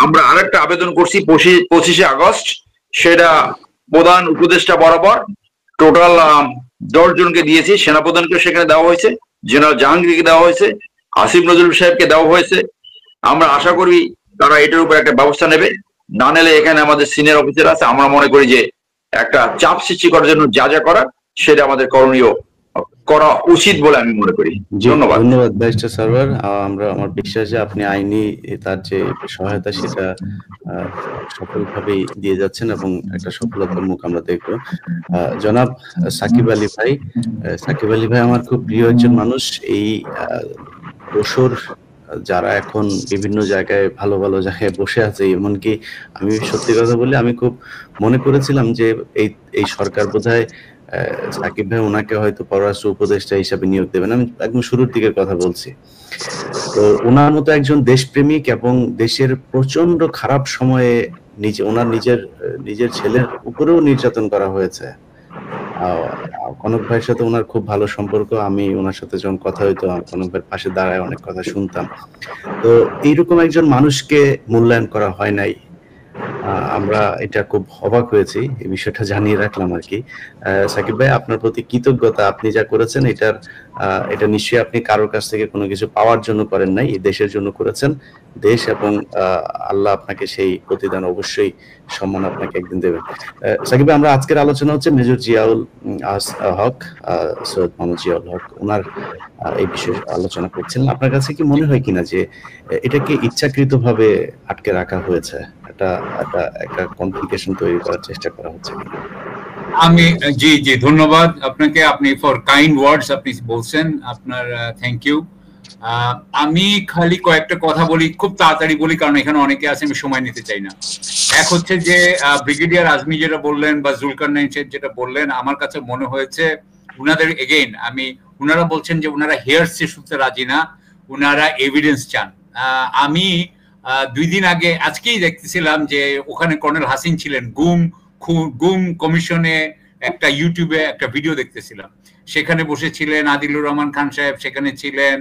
আমরা আরেকটা আবেদন করছি 25শে আগস্ট, সেটা প্রধান উপদেষ্টা বরাবর টোটাল 10 জনকে দিয়েছি। সেনাপ্রধানকে সেখানে দেওয়া হয়েছে, জেনারেল জাহাঙ্গীরকে দেওয়া হয়েছে, আসিফ নজরুল সাহেবকে দেওয়া হয়েছে। আমরা আশা করি তারা এটার উপর একটা ব্যবস্থা নেবে। না নিলে এখানে আমাদের সিনিয়র অফিসার আছে, আমরা মনে করি যে একটা চাপ সৃষ্টি করার জন্য যা যা করা সেটা আমাদের করণীয় করা উচিত বলে আমি মনে করি। ধন্যবাদ
ব্যারিস্টার সারওয়ার। আমার বিশ্বাস যে আপনি আইনি তার যে সহায়তা সেটা সফলভাবেই দিয়ে যাচ্ছেন এবং একটা সফলতার মুখ আমরা দেখবো। জনাব সাকিব আলী ভাই, আমার খুব প্রিয় একজন মানুষ। এই বছর যারা এখন বিভিন্ন জায়গায় ভালো ভালো জায়গায় বসে আছে, এমনকি আমি সত্যি কথা বলি আমি খুব মনে করেছিলাম যে এই সরকার বোধহয় সাকিব ভাই ওনাকে হয়তো পররাষ্ট্র উপদেষ্টা হিসাবে নিয়োগ দেবেন। আমি একদম শুরুর দিকের কথা বলছি। তো ওনার মতো একজন দেশপ্রেমিক এবং দেশের প্রচন্ড খারাপ সময়ে ওনার নিজের ছেলের উপরেও নির্যাতন করা হয়েছে। কনক ভাইয়ের সাথে ওনার খুব ভালো সম্পর্ক। আমি ওনার সাথে যখন কথা হইতো কনক ভাইয়ের পাশে দাঁড়ায় অনেক কথা শুনতাম। তো এইরকম একজন মানুষকে মূল্যায়ন করা হয় নাই। আমরা এটা খুব অবাক হয়েছি, এই বিষয়টা জানিয়ে রাখলাম আর কি। সাকিব ভাই, আপনার প্রতি কৃতজ্ঞতা। আপনি যা করেছেন এটা নিশ্চয়ই আপনি কারোর কাছ থেকে কোনো কিছু পাওয়ার জন্য করেন নাই, এই দেশের জন্য করেছেন। দেশ এবং আল্লাহ আপনাকে সেই প্রতিদান অবশ্যই সম্মান আপনাকে একদিন দেবেন। সাকিব ভাই, আমরা আজকের আলোচনা হচ্ছে মেজর জিয়াউল হক, সৈয়দ মোহাম্মদ জিয়াউল হক, ওনার এই বিষয়ে আলোচনা করছিলেন। আপনার কাছে কি মনে হয় কিনা যে এটাকে ইচ্ছাকৃতভাবে আটকে রাখা হয়েছে, একটা কমপ্লিকেশন তৈরি করার চেষ্টা করা হচ্ছে?
আমি জি ধন্যবাদ আপনাকে, আপনি ফর কাইন্ড ওয়ার্ডস আপনি বলছেন, আপনার থ্যাংক ইউ। আমি খালি কয়েকটা কথা বলি, খুব তাড়াতাড়ি বলি কারণ এখানে অনেকে আছে, আমি সময় নিতে চাই না। এক হচ্ছে যে ব্রিগেডিয়ার আজমি যেটা বললেন বা জুলকারনাইন সাহেব যেটা বললেন, আমার কাছে মনে হয়েছে উনাদের এগেইন উনারা বলছেন যে উনারা হেয়ারসে শুনতে রাজি না, উনারা এভিডেন্স চান। আমি 2 দিন আগে আজকেই দেখতেছিলাম যে ওখানে কর্নেল হাসিন ছিলেন, গুম কমিশনে একটা ইউটিউবে একটা ভিডিও দেখতেছিলাম, সেখানে বসেছিলেন আদিলুর রহমান খান সাহেব, সেখানে ছিলেন